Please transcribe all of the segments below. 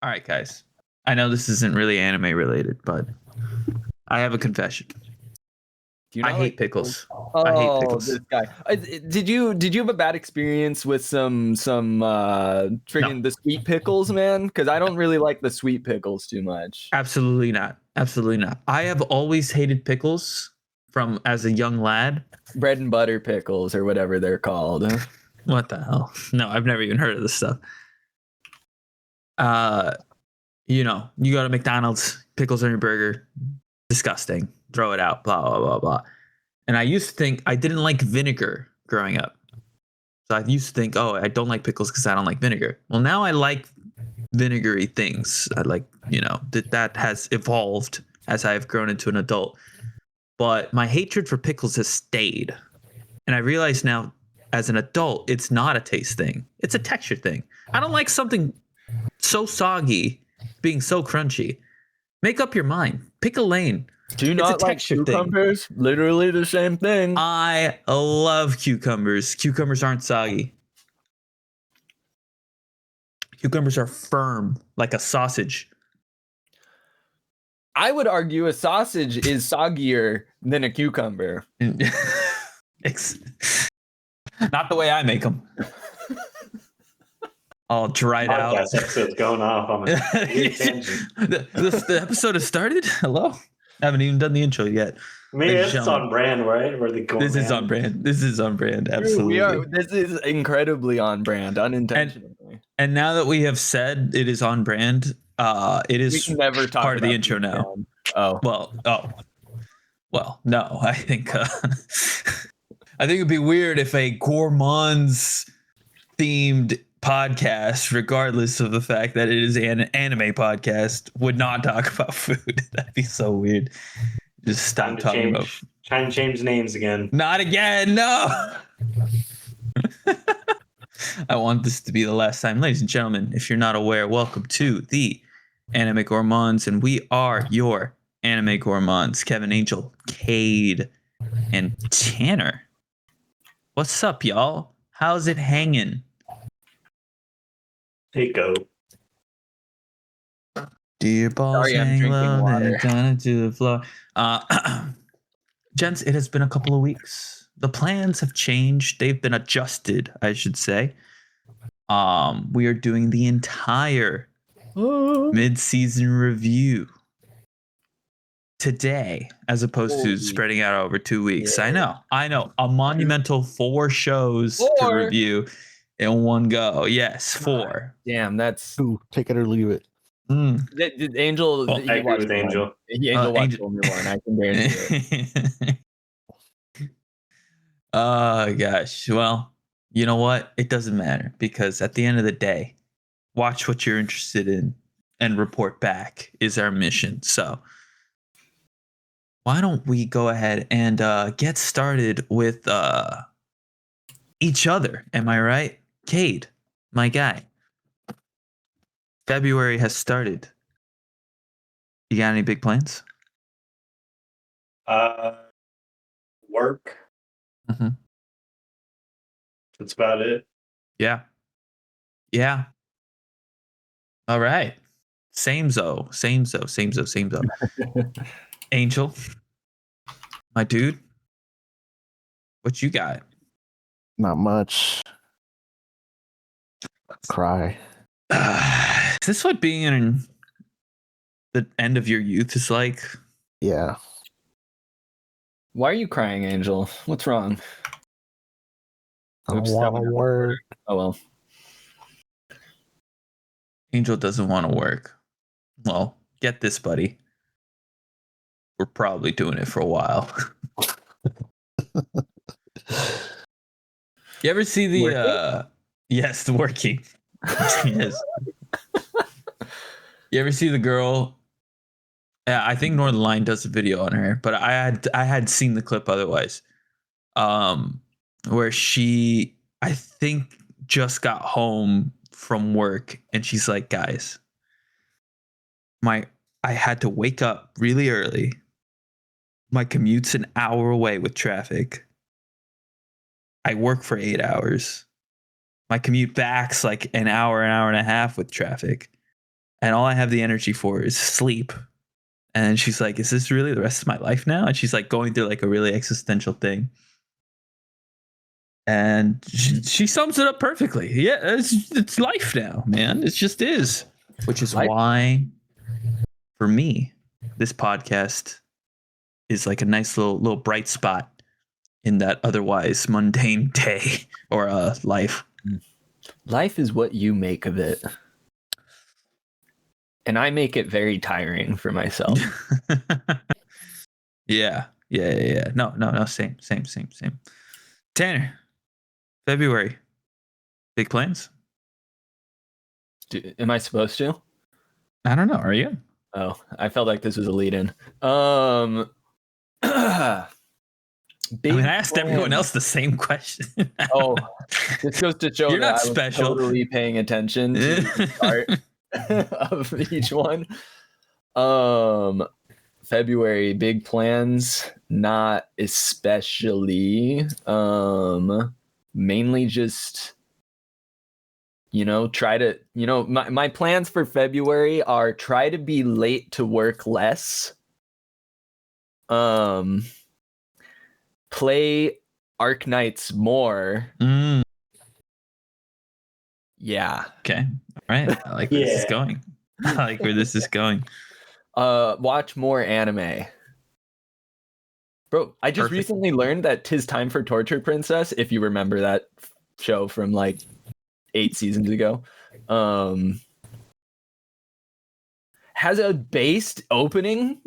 All right, guys. I know this isn't really anime related, but I have a confession. I hate pickles. Oh, I hate pickles. This guy. Did you have a bad experience with some friggin' the sweet pickles, man? Because I don't really like the sweet pickles too much. Absolutely not. Absolutely not. I have always hated pickles from as a young lad. Bread and butter pickles or whatever they're called. What the hell? No, I've never even heard of this stuff. You go to McDonald's, pickles on your burger, disgusting. Throw it out, blah, blah, blah, blah. And I used to think I didn't like vinegar growing up. So I used to think, oh, I don't like pickles because I don't like vinegar. Well, now I like vinegary things. I like, that has evolved as I have grown into an adult. But my hatred for pickles has stayed. And I realize now, as an adult, it's not a taste thing. It's a texture thing. I don't like something so soggy being so crunchy. Make up your mind. Pick a lane. Do you not like cucumbers? Thing. Literally the same thing. I love cucumbers. Cucumbers aren't soggy. Cucumbers are firm, like a sausage. I would argue a sausage is soggier than a cucumber. Not the way I make them. All dried out. Podcast episode's going off on a tangent. The episode has started? Hello? I haven't even done the intro yet. I mean, it's on brand, right? Where they go. This is on brand. This is on brand. Absolutely. This is incredibly on brand, unintentionally. And now that we have said it is on brand, it is never talk part of the intro now. Well, no. I think it'd be weird if a gourmands themed podcast, regardless of the fact that it is an anime podcast, would not talk about food. That'd be so weird. Just stop talking about. Trying to change names again. Not again. No. I want this to be the last time. Ladies and gentlemen, if you're not aware, welcome to the Anime Gourmands, and we are your Anime Gourmands, Kevin, Angel, Cade, and Tanner. What's up, y'all? How's it hanging? Hey, go. Do your balls hang low and down into the floor? Gents, it has been a couple of weeks. The plans have changed. They've been adjusted, I should say. We are doing the entire mid-season review today, as opposed to spreading out over 2 weeks. Yeah. I know. A monumental 4 shows to review in one go. Yes, 4. Damn, that's... Ooh, take it or leave it. Did Angel... I agree with Angel. Angel watched only one. I can guarantee it. Oh, gosh. Well, you know what? It doesn't matter, because at the end of the day, watch what you're interested in and report back is our mission. So why don't we go ahead and get started with each other? Am I right? Cade, my guy. February has started. You got any big plans? Work. Mm-hmm. That's about it. Yeah. All right. Same-zo. Angel, my dude, what you got? Not much. Cry. Is this what being in the end of your youth is like? Yeah. Why are you crying, Angel? What's wrong? I don't want to work. Oh, well. Angel doesn't want to work. Well, get this, buddy. We're probably doing it for a while. You ever see the yes, the working. Yes. You ever see the girl? I think Northern Line does a video on her, but I had seen the clip otherwise. Where she, I think, just got home from work and she's like, guys, I had to wake up really early. My commute's an hour away with traffic. I work for 8 hours. My commute back's like an hour and a half with traffic. and all I have the energy for is sleep. And she's like, is this really the rest of my life now? And she's like going through like a really existential thing. And she sums it up perfectly. Yeah, it's life now, man. It just is. Which is Life. why, for me, this podcast is like a nice little bright spot in that otherwise mundane day or life. Life is what you make of it. And I make it very tiring for myself. Yeah. No. Same. Tanner, February. Big plans? Am I supposed to? I don't know. Are you? Oh, I felt like this was a lead-in. I mean, I asked everyone else the same question. Oh, this goes to show You're that not I was special. totally paying attention to the start of each one. February, big plans, not especially. Mainly just, try to, my plans for February are try to be late to work less. Play Arc Knights more. Yeah. Okay. All right. I like where this is going. I like where this is going. Watch more anime. Bro, I just Perfect. recently learned that 'Tis Time for Torture Princess, if you remember that show from like 8 seasons ago, has a based opening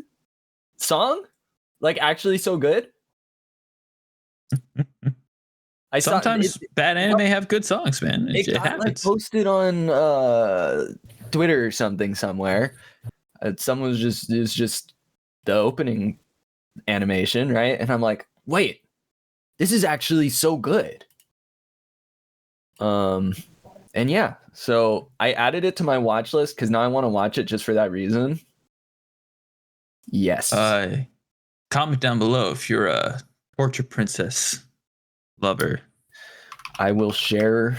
song, like actually so good. Sometimes bad anime have good songs, man. It got like happens. posted on Twitter or something somewhere. Someone was just the opening animation, right? And I'm like, wait, this is actually so good. And yeah, so I added it to my watch list because now I want to watch it just for that reason. Yes. Comment down below if you're a Torture Princess lover. I will share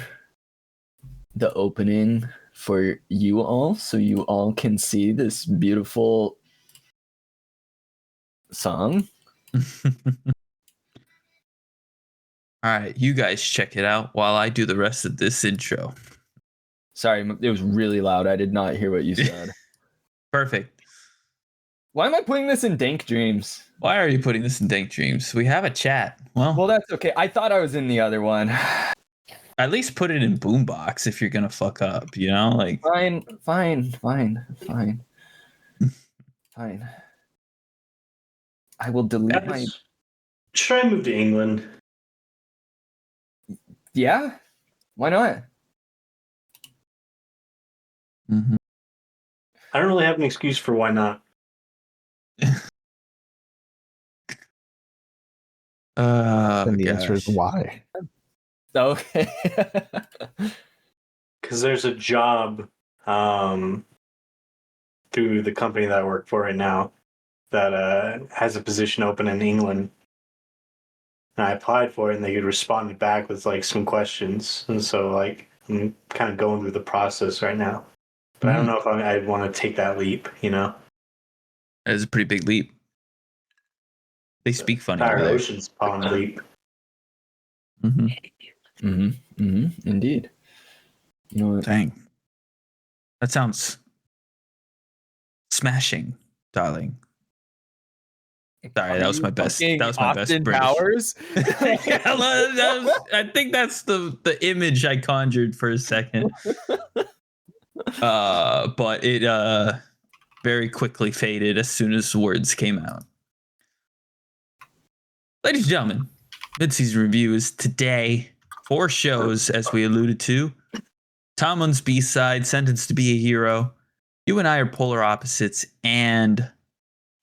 the opening for you all so you all can see this beautiful song. All right, you guys check it out while I do the rest of this intro. Sorry, it was really loud. I did not hear what you said. Perfect. Why am I putting this in Dank Dreams? Why are you putting this in Dank Dreams? We have a chat. Well, that's okay. I thought I was in the other one. At least put it in Boombox if you're gonna fuck up, like Fine. I will delete my. Should I move to England? Yeah, why not? Mm-hmm. I don't really have an excuse for why not. And the answer is why. Okay. Because there's a job through the company that I work for right now that has a position open in England. And I applied for it, and they could respond back with like some questions. And so like I'm kind of going through the process right now. But I don't know if I'd want to take that leap, That is a pretty big leap. They speak funny. Entire ocean's pond leap. Indeed. You know what? Dang. That sounds smashing, darling. Sorry, that was my best. That was my best British. Powers? I think that's the image I conjured for a second. But it very quickly faded as soon as the words came out. Ladies and gentlemen, mid-season review is today. 4 shows, as we alluded to. Tamon's B-side, Sentenced to Be a Hero. You and I are polar opposites, and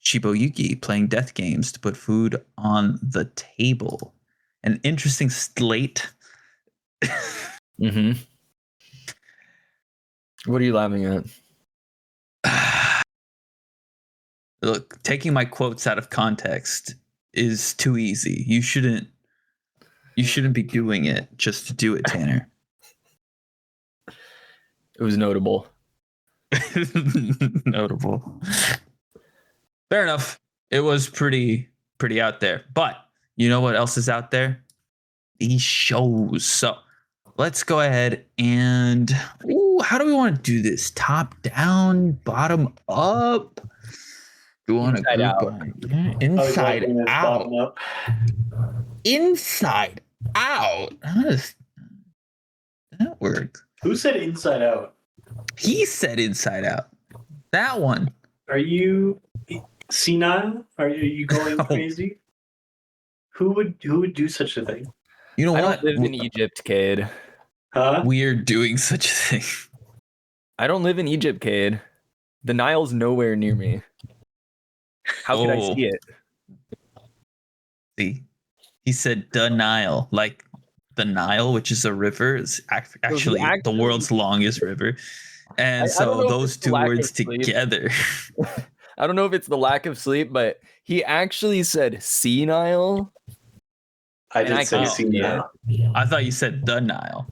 Shiboyugi playing death games to put food on the table. An interesting slate. Mm-hmm. What are you laughing at? Look, taking my quotes out of context is too easy. You shouldn't be doing it just to do it, Tanner. It was notable. Notable. Fair enough. It was pretty out there. But you know what else is out there? These shows. So let's go ahead and how do we want to do this? Top down, bottom up? Do you want to Inside group out. on inside out? Bottom up. Inside out. How does that work? Who said inside out? He said inside out. That one. Are you senile? Are you going crazy? Who would do such a thing? You know I what? don't live in Egypt, Cade. Huh? We're doing such a thing. I don't live in Egypt, Cade. The Nile's nowhere near me. How could I see it? See, he said the Nile, like the Nile, which is a river, is actually the world's longest river, and I don't so know if those it's the two lack of words sleep. together. I don't know if it's the lack of sleep, but he actually said senile. I And did I say can't senile. I thought you said the Nile,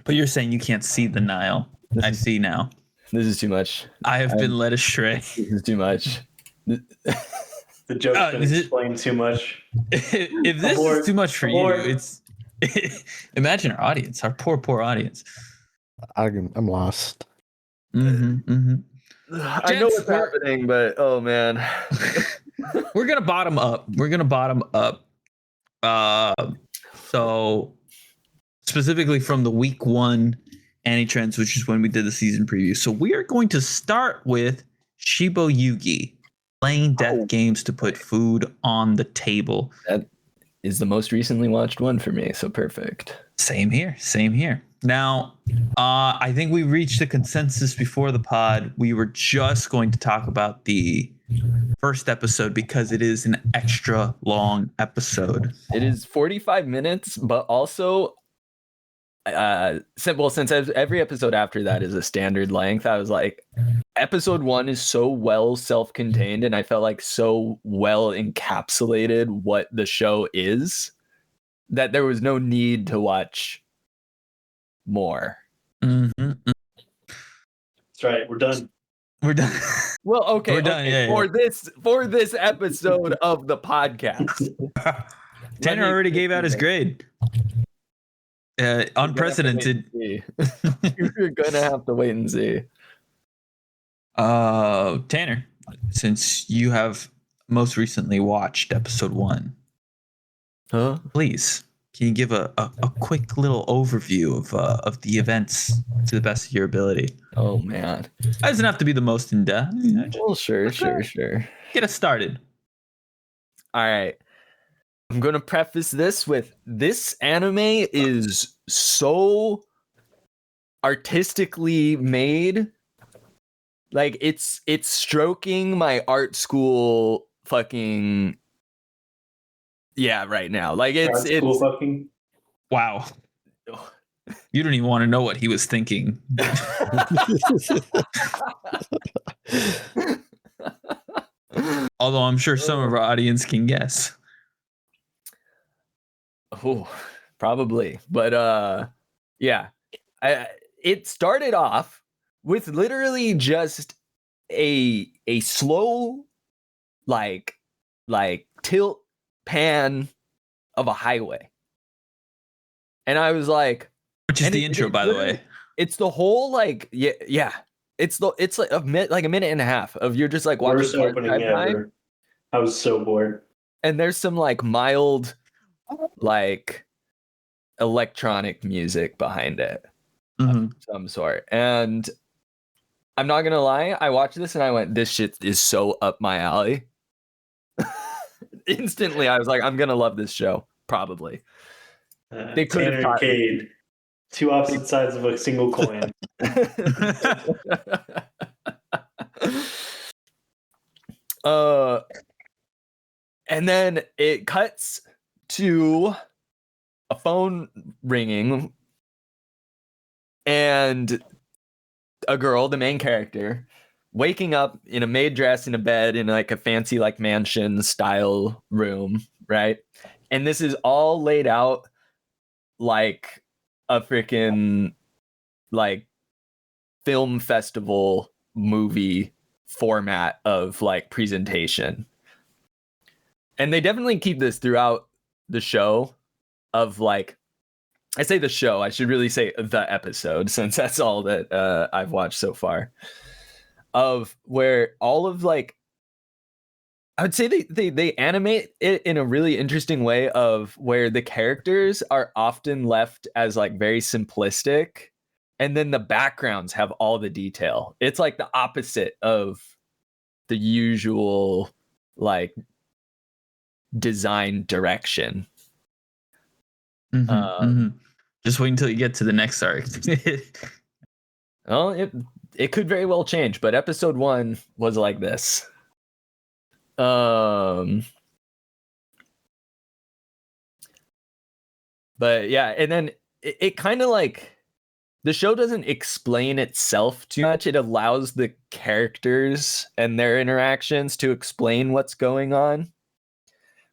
but you're saying you can't see the Nile. I see now. This is too much. I have been led astray. This is too much. The joke's been is it- explained too much. If this Abort. is too much for Abort. you, it's imagine our audience, our poor audience. I'm lost. Mm-hmm. I know what's happening, but oh man. We're gonna bottom up. So specifically from the week 1 Annie Trends, which is when we did the season preview. So we are going to start with Shiboyugi, playing death games to put food on the table. That is the most recently watched one for me, so perfect. Same here. Now, I think we reached a consensus before the pod. We were just going to talk about the first episode because it is an extra long episode. It is 45 minutes, but also since every episode after that is a standard length, I was like, episode 1 is so well self-contained, and I felt like so well encapsulated what the show is that there was no need to watch more. Mm-hmm. That's right. We're done. We're done. Well, okay, We're done, okay, yeah. for this episode of the podcast. Tanner already gave out his grade. Unprecedented. You're gonna have to wait and see. Tanner, since you have most recently watched episode 1, Huh? please can you give a quick little overview of the events to the best of your ability? Oh man. It doesn't have to be the most in depth. Well, sure. Get us started. All right. I'm going to preface this with this anime is so artistically made. Like it's stroking my art school fucking right now. Like Art school fucking. Wow. You don't even want to know what he was thinking. Although I'm sure some of our audience can guess. Oh, probably. But yeah. It started off with literally just a slow like tilt pan of a highway. And I was like, Which is the intro, by the way. It's the whole like yeah. It's like a minute and a half of you're just like watching Worst cars opening drive by, ever. I was so bored. and there's some like mild like electronic music behind it of some sort. And I'm not gonna lie, I watched this and I went, this shit is so up my alley. Instantly, I was like, I'm gonna love this show. Probably. They could have Tanner and taught- Cade, two opposite sides of a single coin. And then it cuts to a phone ringing and a girl, the main character, waking up in a maid dress in a bed in like a fancy like mansion style room, right? And this is all laid out like a freaking like film festival movie format of like presentation. And they definitely keep this throughout the show of like, I say the show, I should really say the episode, since that's all that I've watched so far, of where all of like, I would say they animate it in a really interesting way of where the characters are often left as like very simplistic, and then the backgrounds have all the detail. It's like the opposite of the usual like design direction. Just wait until you get to the next arc. Well, it could very well change, but episode 1 was like this. But yeah, and then it kind of like, the show doesn't explain itself too much. It allows the characters and their interactions to explain what's going on.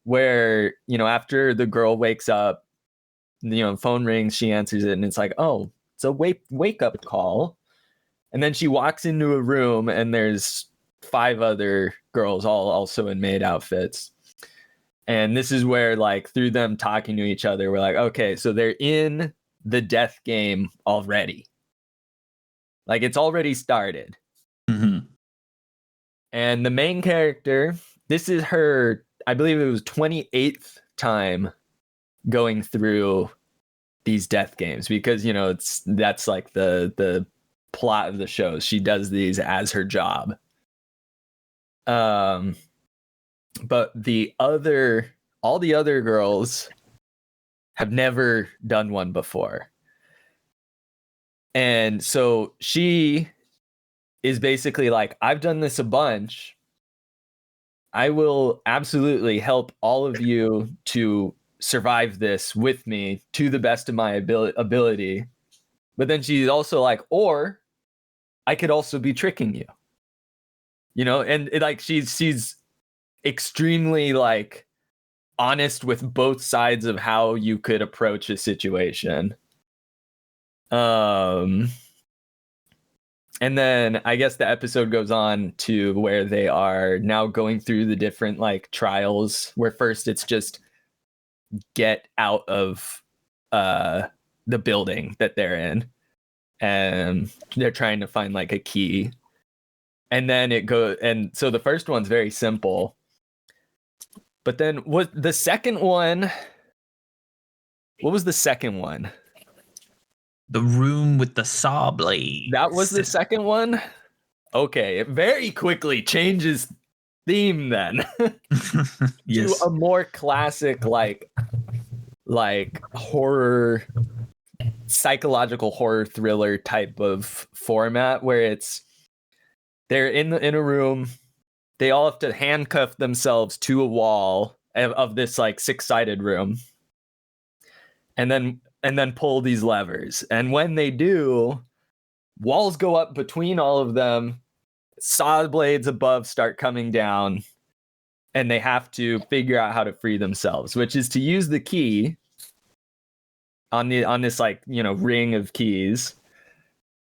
Where, you know, after the girl wakes up, you know, phone rings, she answers it, and it's like, oh, it's a wake up call. And then she walks into a room, and there's 5 other girls, all also in maid outfits. And this is where, like, through them talking to each other, we're like, okay, so they're in the death game already. Like, it's already started. Mm-hmm. And the main character, this is her, I believe it was 28th time going through these death games, because, you know, that's like the plot of the show. She does these as her job. But all the other girls have never done one before. And so she is basically like, I've done this a bunch. I will absolutely help all of you to survive this with me to the best of my ability. But then she's also like, or I could also be tricking you. You know, and like she's extremely like honest with both sides of how you could approach a situation. And then I guess the episode goes on to where they are now going through the different like trials, where first it's just get out of the building that they're in, and they're trying to find like a key. And then it goes, and so the first one's very simple. But then what the second one? What was the second one? The room with the saw blade. That was the second one? Okay, it very quickly changes theme then. Yes. To a more classic like horror, psychological horror thriller type of format, where they're in a room. They all have to handcuff themselves to a wall of this like 6-sided room, and then pull these levers. And when they do, walls go up between all of them, saw blades above start coming down, and they have to figure out how to free themselves, which is to use the key on this like, you know, ring of keys.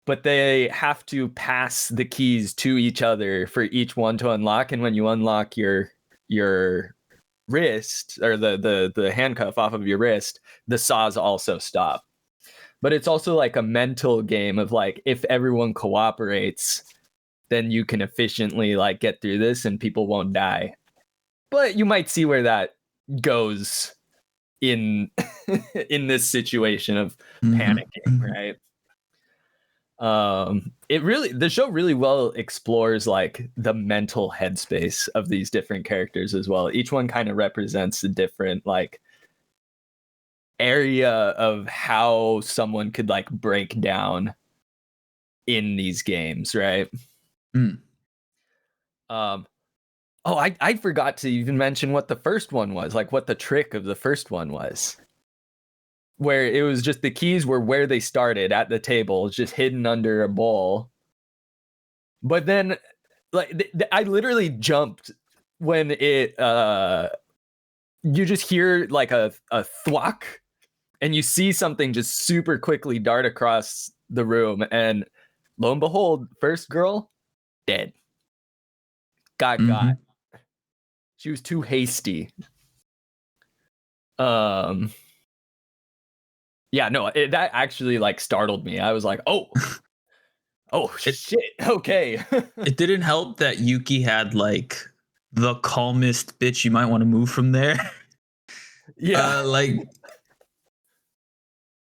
But they have to pass the keys to each other for each one to unlock. And when you unlock your wrist, or the handcuff off of your wrist, the saws also stop. But it's also like a mental game of like, if everyone cooperates, then you can efficiently like get through this and people won't die. But you might see where that goes in this situation of panicking, right? The show really well explores like the mental headspace of these different characters as well. Each one kind of represents a different like area of how someone could like break down in these games, right? I forgot to even mention what the first one was, like what the trick of the first one was, where it was just the keys were where they started at the table, just hidden under a bowl. But then like I literally jumped when it you just hear like a thwack, and you see something just super quickly dart across the room, and lo and behold, first girl dead. Got. She was too hasty. Yeah, no, that actually like startled me. I was like, oh shit, okay. It didn't help that Yuki had like the calmest bitch you might want to move from there. Yeah. Like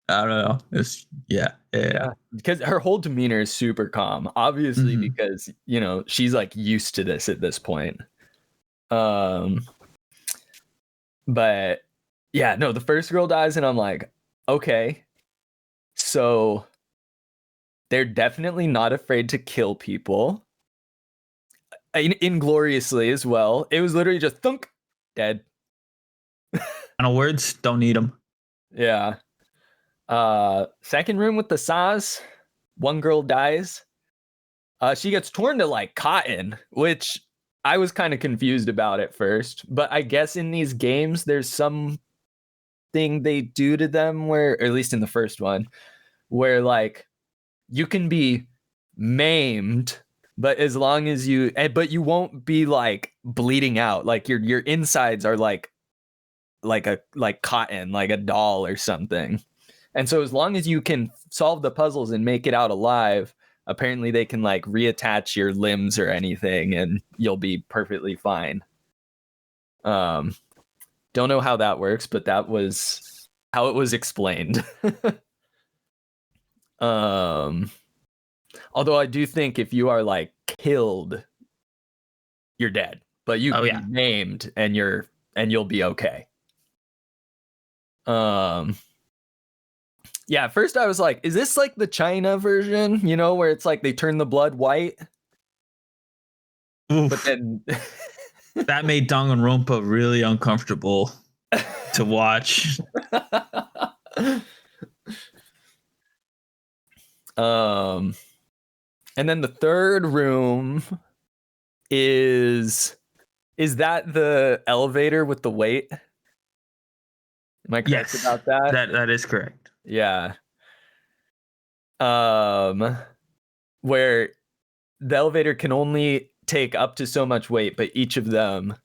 I don't know. It's yeah. Because her whole demeanor is super calm, obviously, Mhm. because she's like used to this at this point. But yeah, no, the first girl dies, and I'm like, okay, so they're definitely not afraid to kill people. Ingloriously as well. It was literally just thunk, dead. Final words, don't need them. Yeah. Second room with the saws, one girl dies. She gets torn to like cotton, which I was kind of confused about at first, but I guess in these games there's something they do to them where, or at least in the first one, where like you can be maimed, but as long as but you won't be like bleeding out. Like your insides are like cotton, like a doll or something. And so as long as you can solve the puzzles and make it out alive, apparently they can like reattach your limbs or anything and you'll be perfectly fine. Don't know how that works, but that was how it was explained. Although I do think if you are like killed, you're dead, but you can be named and you'll be okay. Yeah, at first I was like, is this like the China version, where it's like they turn the blood white? Oof. But then that made Danganronpa really uncomfortable to watch. And then the third room is that the elevator with the weight? Am I correct about that? That is correct. Yeah. Where the elevator can only take up to so much weight, but each of them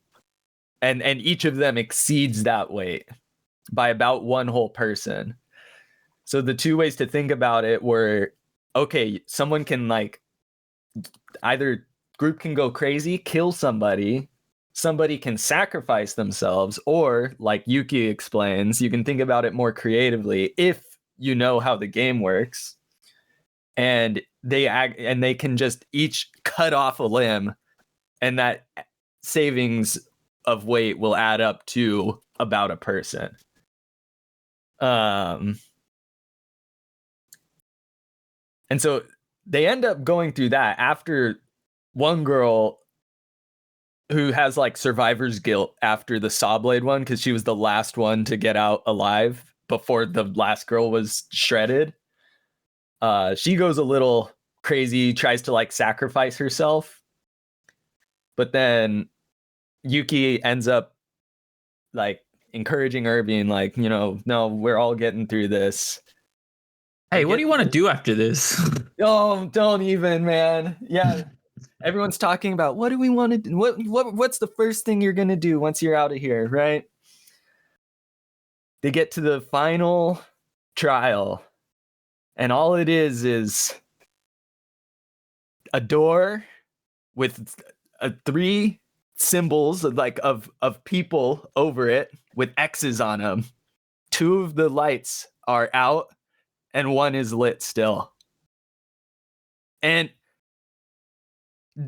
exceeds that weight by about one whole person. So the two ways to think about it were, okay, someone can like either group can go crazy, kill somebody can sacrifice themselves, or like Yuki explains, you can think about it more creatively if you know how the game works. And they can just each cut off a limb, and that savings of weight will add up to about a person. And so they end up going through that after one girl who has like survivor's guilt after the saw blade one, because she was the last one to get out alive before the last girl was shredded. She goes a little crazy, tries to like sacrifice herself, but then Yuki ends up like encouraging her, being like, no, we're all getting through this. Hey, what do you want to do after this? Oh, don't even, man. Yeah. Everyone's talking about what do we want to do? What's the first thing you're going to do once you're out of here, right? They get to the final trial, and all it is a door with 3 symbols of people over it with X's on them. 2 of the lights are out and 1 is lit still. And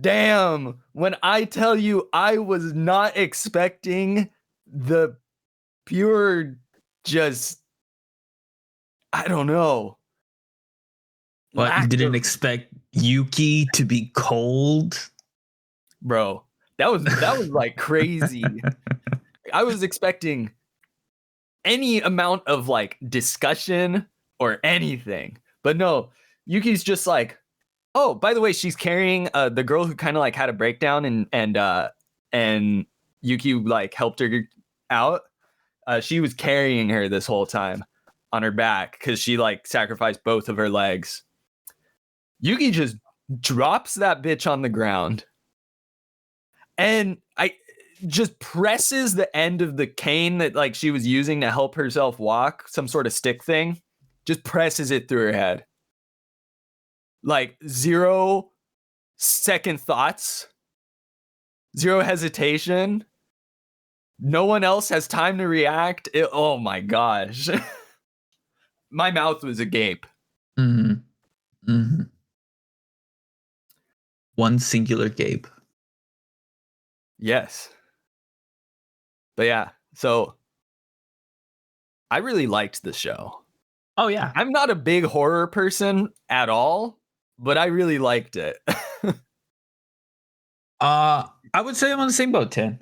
damn, when I tell you I was not expecting the pure just, I don't know. What, you didn't expect Yuki to be cold? Bro, that was like crazy. I was expecting any amount of like discussion or anything, but no, Yuki's just like, oh, by the way, she's carrying the girl who kind of like had a breakdown and Yuki like helped her out. She was carrying her this whole time on her back because she like sacrificed both of her legs. Yugi just drops that bitch on the ground and I just presses the end of the cane that like she was using to help herself walk, some sort of stick thing, just presses it through her head. Like 0 second thoughts, 0 hesitation. No one else has time to react. Oh my gosh. My mouth was agape. Mm-hmm. Mm-hmm. One singular gape. Yes. But yeah, so I really liked the show. Oh yeah. I'm not a big horror person at all, but I really liked it. I would say I'm on the same boat, Tan.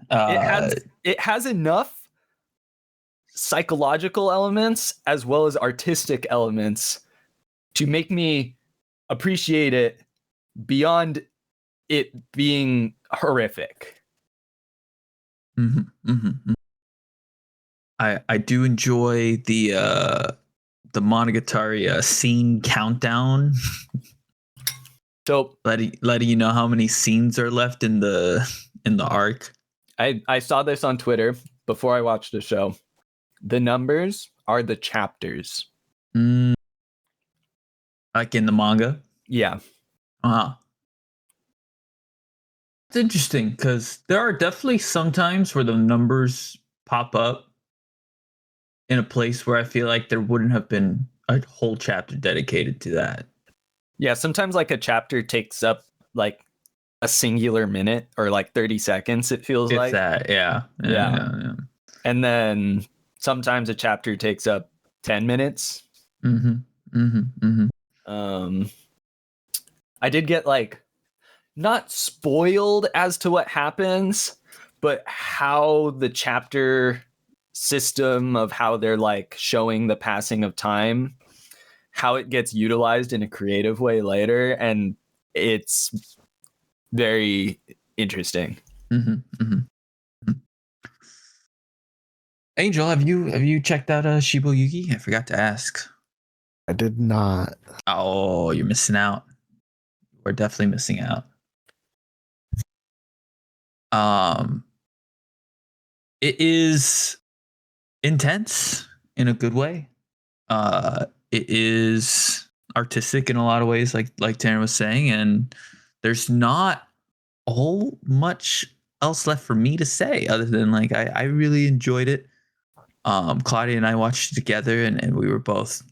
It has enough psychological elements as well as artistic elements to make me appreciate it beyond it being horrific. Mm-hmm, mm-hmm, mm-hmm. I do enjoy the Monogatari scene countdown. So letting you know how many scenes are left in the arc. I saw this on Twitter before I watched the show. The numbers are the chapters. Like in the manga? Yeah. Uh-huh. It's interesting because there are definitely some times where the numbers pop up in a place where I feel like there wouldn't have been a whole chapter dedicated to that. Yeah, sometimes like a chapter takes up like a singular minute or like 30 seconds, it feels like. That, yeah. And then sometimes a chapter takes up 10 minutes. Mm-hmm. Mm-hmm. Mm-hmm. I did get like not spoiled as to what happens, but how the chapter system of how they're like showing the passing of time, how it gets utilized in a creative way later, and it's very interesting. Mm-hmm. Mm-hmm. Angel, have you checked out Shiboyugi? I forgot to ask. I did not. Oh, you're missing out. We're definitely missing out. It is intense in a good way. It is artistic in a lot of ways, like Taryn was saying, and there's not a whole much else left for me to say other than like I really enjoyed it. Claudia and I watched it together, and we were both,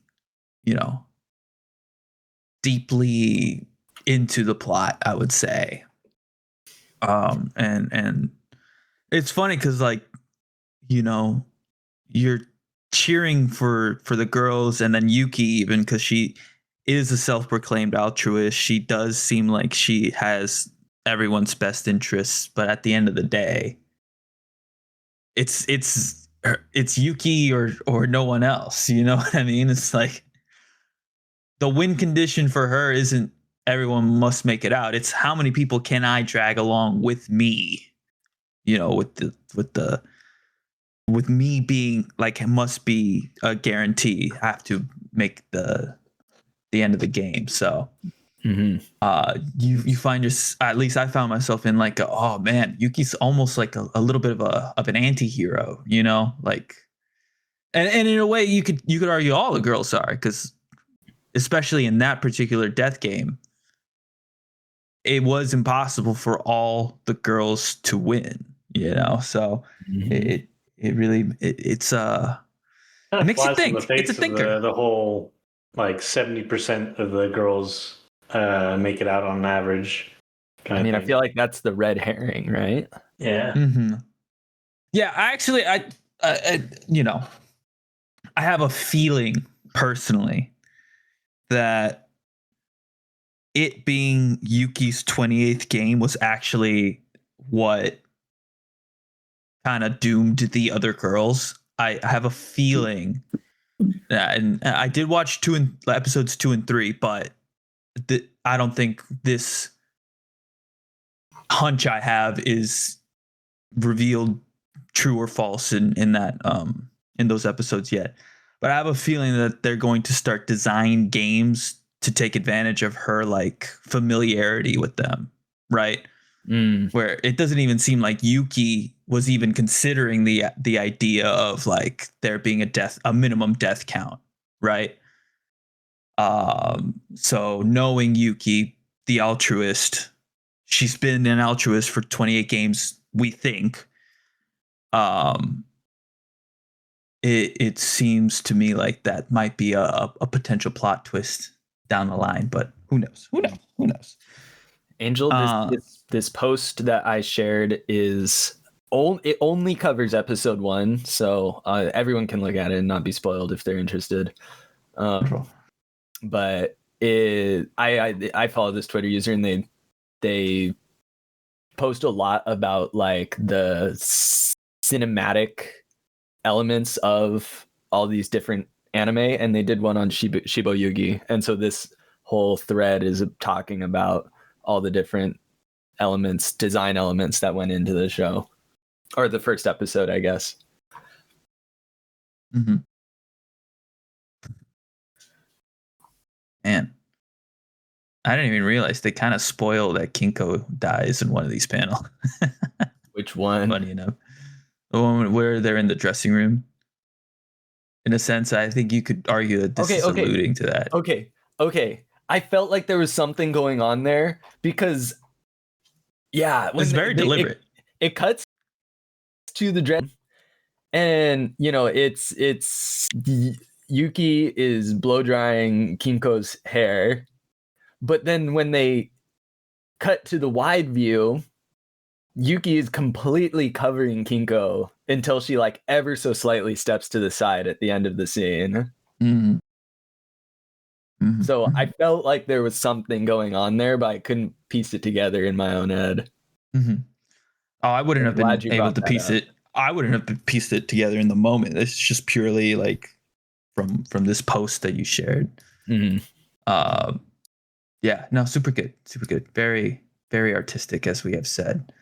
deeply into the plot, I would say. And it's funny because like, you're cheering for the girls, and then Yuki, even because she is a self-proclaimed altruist, she does seem like she has everyone's best interests, but at the end of the day, it's Yuki or no one else. You know what I mean? It's like the win condition for her isn't everyone must make it out. It's how many people can I drag along with me? With me being like, it must be a guarantee. I have to make the end of the game. So you find at least I found myself in like, oh man, Yuki's almost like a little bit of an anti-hero, like, and in a way you could argue all the girls are, because especially in that particular death game, it was impossible for all the girls to win, so it really it's it makes you think. It's a thinker. The whole like 70% of the girls make it out on average. I mean, I feel like that's the red herring, right? Yeah. Mm-hmm. Yeah, I have a feeling personally that it being Yuki's 28th game was actually what kind of doomed the other girls. I have a feeling that, and I did watch episodes 2 and 3, but I don't think this hunch I have is revealed true or false in that in those episodes yet. But I have a feeling that they're going to start design games to take advantage of her like familiarity with them, right? Where it doesn't even seem like Yuki was even considering the idea of like there being a minimum death count, right? So knowing Yuki, the altruist, she's been an altruist for 28 games, we think. It seems to me like that might be a potential plot twist down the line, but who knows? Who knows? Angel, this post that I shared it only covers episode 1, so everyone can look at it and not be spoiled if they're interested. But I follow this Twitter user, and they post a lot about like the cinematic elements of all these different anime, and they did one on Shiboyugi, and so this whole thread is talking about all the different design elements that went into the show, or the first episode, I guess. Mm-hmm. Man, I didn't even realize they kind of spoil that Kinko dies in one of these panels. Which one? Funny enough, the one where they're in the dressing room. In a sense, I think you could argue that this is alluding to that. Okay. I felt like there was something going on there because, it's very deliberate. It cuts to the dress, and it's Yuki is blow drying Kinko's hair, but then when they cut to the wide view, Yuki is completely covering Kinko until she like ever so slightly steps to the side at the end of the scene. Mm-hmm. Mm-hmm. So I felt like there was something going on there, but I couldn't piece it together in my own head. Mm-hmm. Oh, I wouldn't have been able to piece it. I wouldn't have pieced it together in the moment. It's just purely like from this post that you shared. Mm-hmm. Yeah, no, super good. Very, very artistic, as we have said.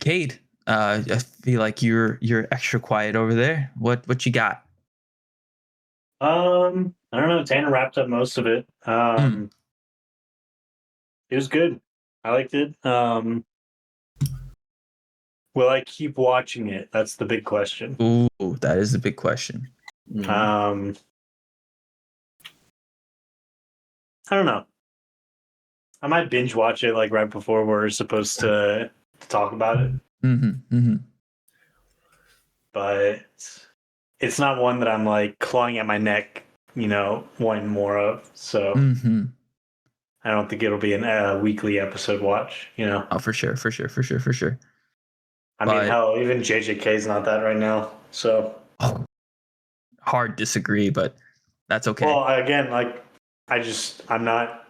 Cade, I feel like you're extra quiet over there. What you got? I don't know. Tanner wrapped up most of it. It was good. I liked it. Will I keep watching it? That's the big question. Ooh, that is the big question. I don't know. I might binge watch it like right before we're supposed to talk about it. But it's not one that I'm like clawing at my neck, wanting more of. So I don't think it'll be a weekly episode watch, Oh, for sure. I mean, hell, even JJK is not that right now. So hard disagree, but that's okay. Well, again, like I'm not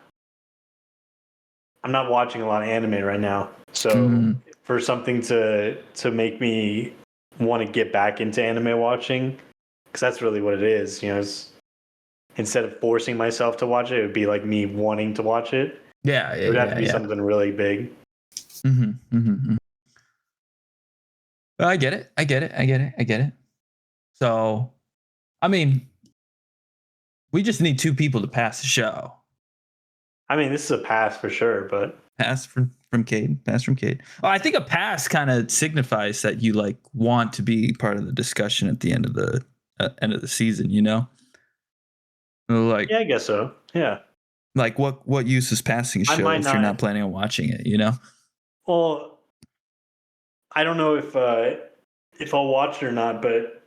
watching a lot of anime right now. So for something to make me want to get back into anime watching, because that's really what it is, instead of forcing myself to watch it, it would be like me wanting to watch it. Yeah, it would have to be something really big. Well, I get it. So, I mean, we just need 2 people to pass the show. I mean, this is a pass for sure, but pass from Cade. Oh, I think a pass kind of signifies that you like want to be part of the discussion at the end of the season. Like, yeah, I guess so. Yeah. Like, what use is passing a show if you're not planning on watching it? Well, I don't know if I'll watch it or not, but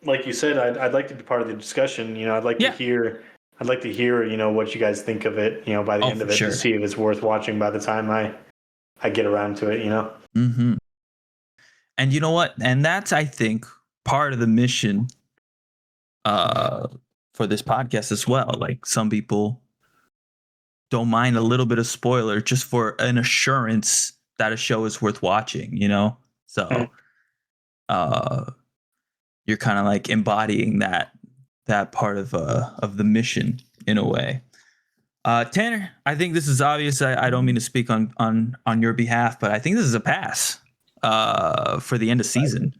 like you said, I'd like to be part of the discussion. I'd like to hear. I'd like to hear, what you guys think of it, by the end of it, to see if it's worth watching by the time I get around to it, And you know what? And that's, I think, part of the mission for this podcast as well. Like, some people don't mind a little bit of spoiler just for an assurance that a show is worth watching, So you're kind of like embodying that part of the mission in a way. Tanner, I think this is obvious. I don't mean to speak on your behalf, but I think this is a pass for the end of season.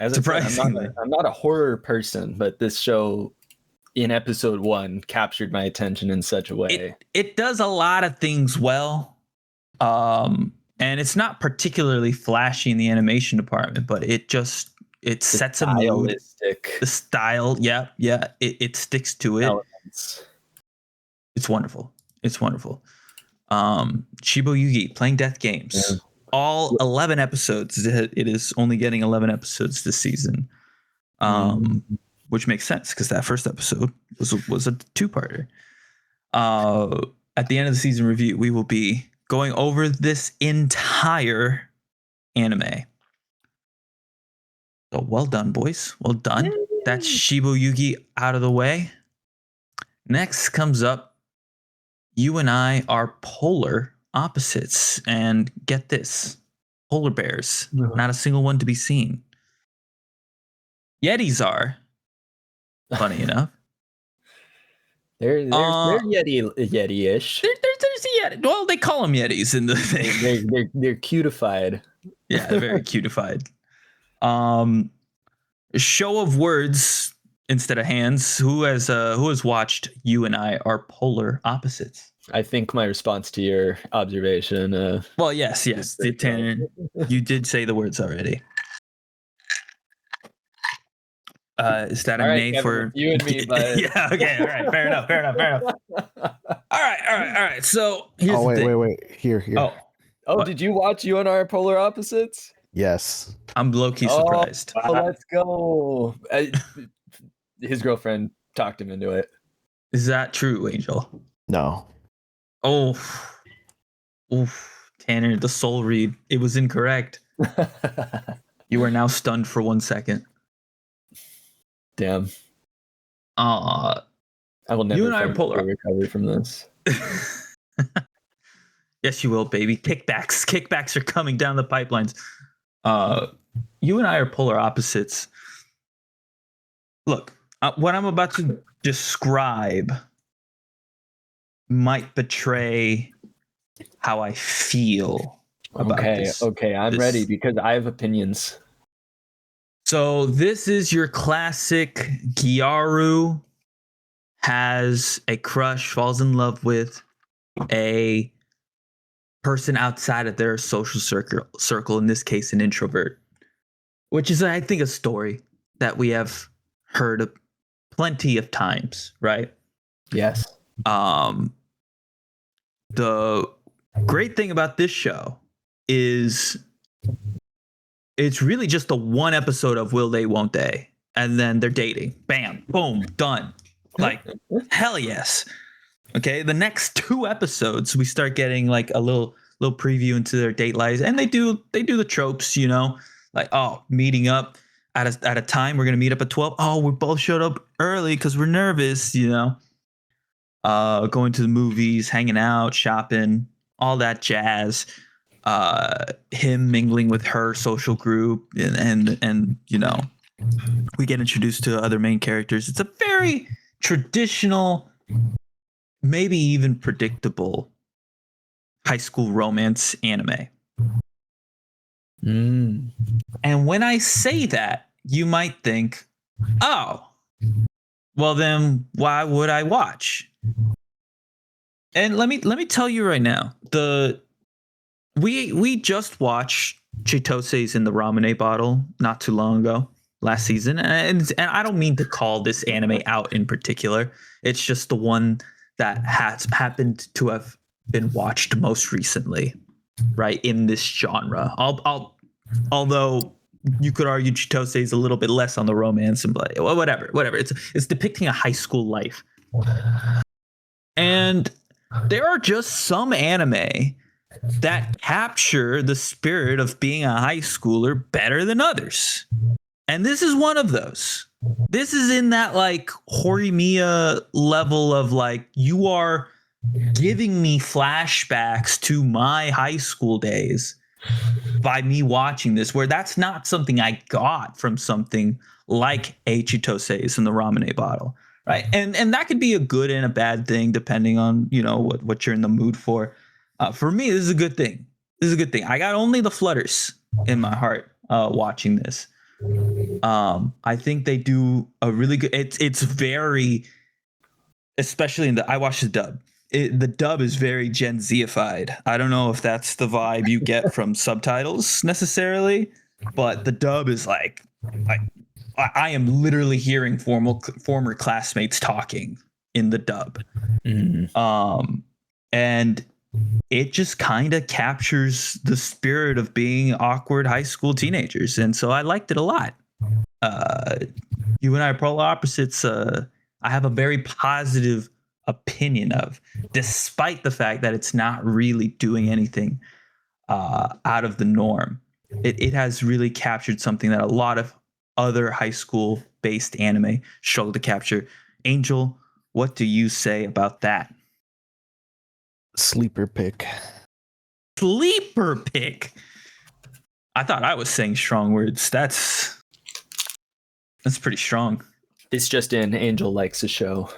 As surprisingly, I'm not a horror person, but this show in episode 1 captured my attention in such a way. It does a lot of things well. And it's not particularly flashy in the animation department, but it sets a mood. The style, yeah, it sticks to it. Elements. It's wonderful. Shiboyugi playing death games. Yeah. All 11 episodes. It is only getting 11 episodes this season, which makes sense because that first episode was a 2-parter. At the end of the season review, we will be going over this entire anime. So well done, boys. Well done. That's Shiboyugi out of the way. Next comes up, you and I are polar opposites. And get this, polar bears. Not a single one to be seen. Yetis are, funny enough. They're Yeti-ish. There's a Yeti. Well, they call them Yetis in the thing. They're cutified. Yeah, they're very cutified. Show of words instead of hands. Who has watched You and I Are Polar Opposites? I think my response to your observation. Well, yes. Tanner, you did say the words already. Is that a name for you and me? But yeah. Okay. All right. Fair enough. All right. So here's the thing. Wait. Here. Oh, What? did you watch You and I Are Polar Opposites? Yes. I'm low-key surprised. Oh, let's go. His girlfriend talked him into it. Is that true, Angel? No. Oh, Tanner, the soul read. It was incorrect. You are now stunned for 1 second. Damn. I will never You and I are polar. recover from this. Yes, you will, baby. Kickbacks are coming down the pipelines. You and I are polar opposites. Look, what I'm about to describe might betray how I feel about this. Okay, I'm ready because I have opinions. So this is your classic Gyaru has a crush, falls in love with a person outside of their social circle, in this case an introvert, which is, I think, a story that we have heard plenty of times, right? Yes. The great thing about this show is it's really just the one episode of will they, won't they, and then they're dating. Bam, boom, done. Like, hell yes. Okay, the next 2 episodes we start getting like a little preview into their date lives, and they do the tropes, you know, like, oh, meeting up at a time, we're gonna meet up at 12. Oh, we both showed up early because we're nervous, you know. Going to the movies, hanging out, shopping, all that jazz. Him mingling with her social group, and you know, we get introduced to other main characters. It's a very traditional, maybe even predictable high school romance anime. And when I say that, you might think, oh, well then why would I watch? And let me tell you right now, we just watched Chitose's in the Ramune bottle not too long ago, last season, and I don't mean to call this anime out in particular. It's just the one that has happened to have been watched most recently, right, in this genre. Although you could argue Chitose is a little bit less on the romance and whatever. It's depicting a high school life, and there are just some anime that capture the spirit of being a high schooler better than others. And this is one of those. This is in that like Horimiya level of like, you are giving me flashbacks to my high school days by me watching this, where that's not something I got from something like a Chitose's in the Ramune bottle, right? And that could be a good and a bad thing depending on, you know, what you're in the mood for. For me, this is a good thing. I got only the flutters in my heart watching this. I think they do a really good. It's very especially I watched the dub. The dub is very Gen Zified. I don't know if that's the vibe you get from subtitles necessarily, but the dub is like I am literally hearing former classmates talking in the dub. And it just kind of captures the spirit of being awkward high school teenagers, and so I liked it a lot. You and I are polar opposites. I have a very positive opinion of, despite the fact that it's not really doing anything out of the norm. It has really captured something that a lot of other high school based anime struggle to capture. Angel, what do you say about that? Sleeper pick. Sleeper pick. I thought I was saying strong words. That's pretty strong. It's just in Angel likes a show.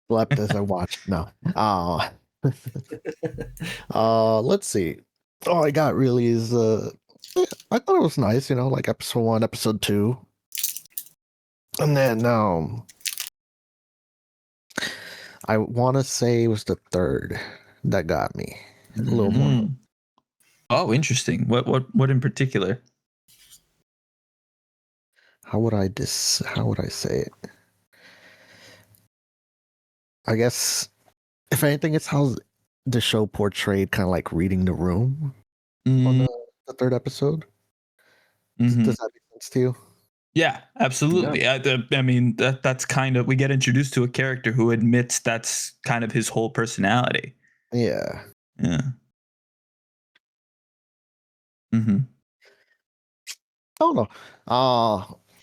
Slept as I watched. No. Let's see. All I got really is I thought it was nice, like episode 1, episode 2. And then I want to say it was the third that got me a little more. Oh, interesting. What in particular? How would I say it? I guess if anything, it's how the show portrayed kind of like reading the room on the third episode. Does that make sense to you? Yeah, absolutely. Yeah. I mean, that's kind of, we get introduced to a character who admits that's kind of his whole personality. Yeah. Yeah. I don't know.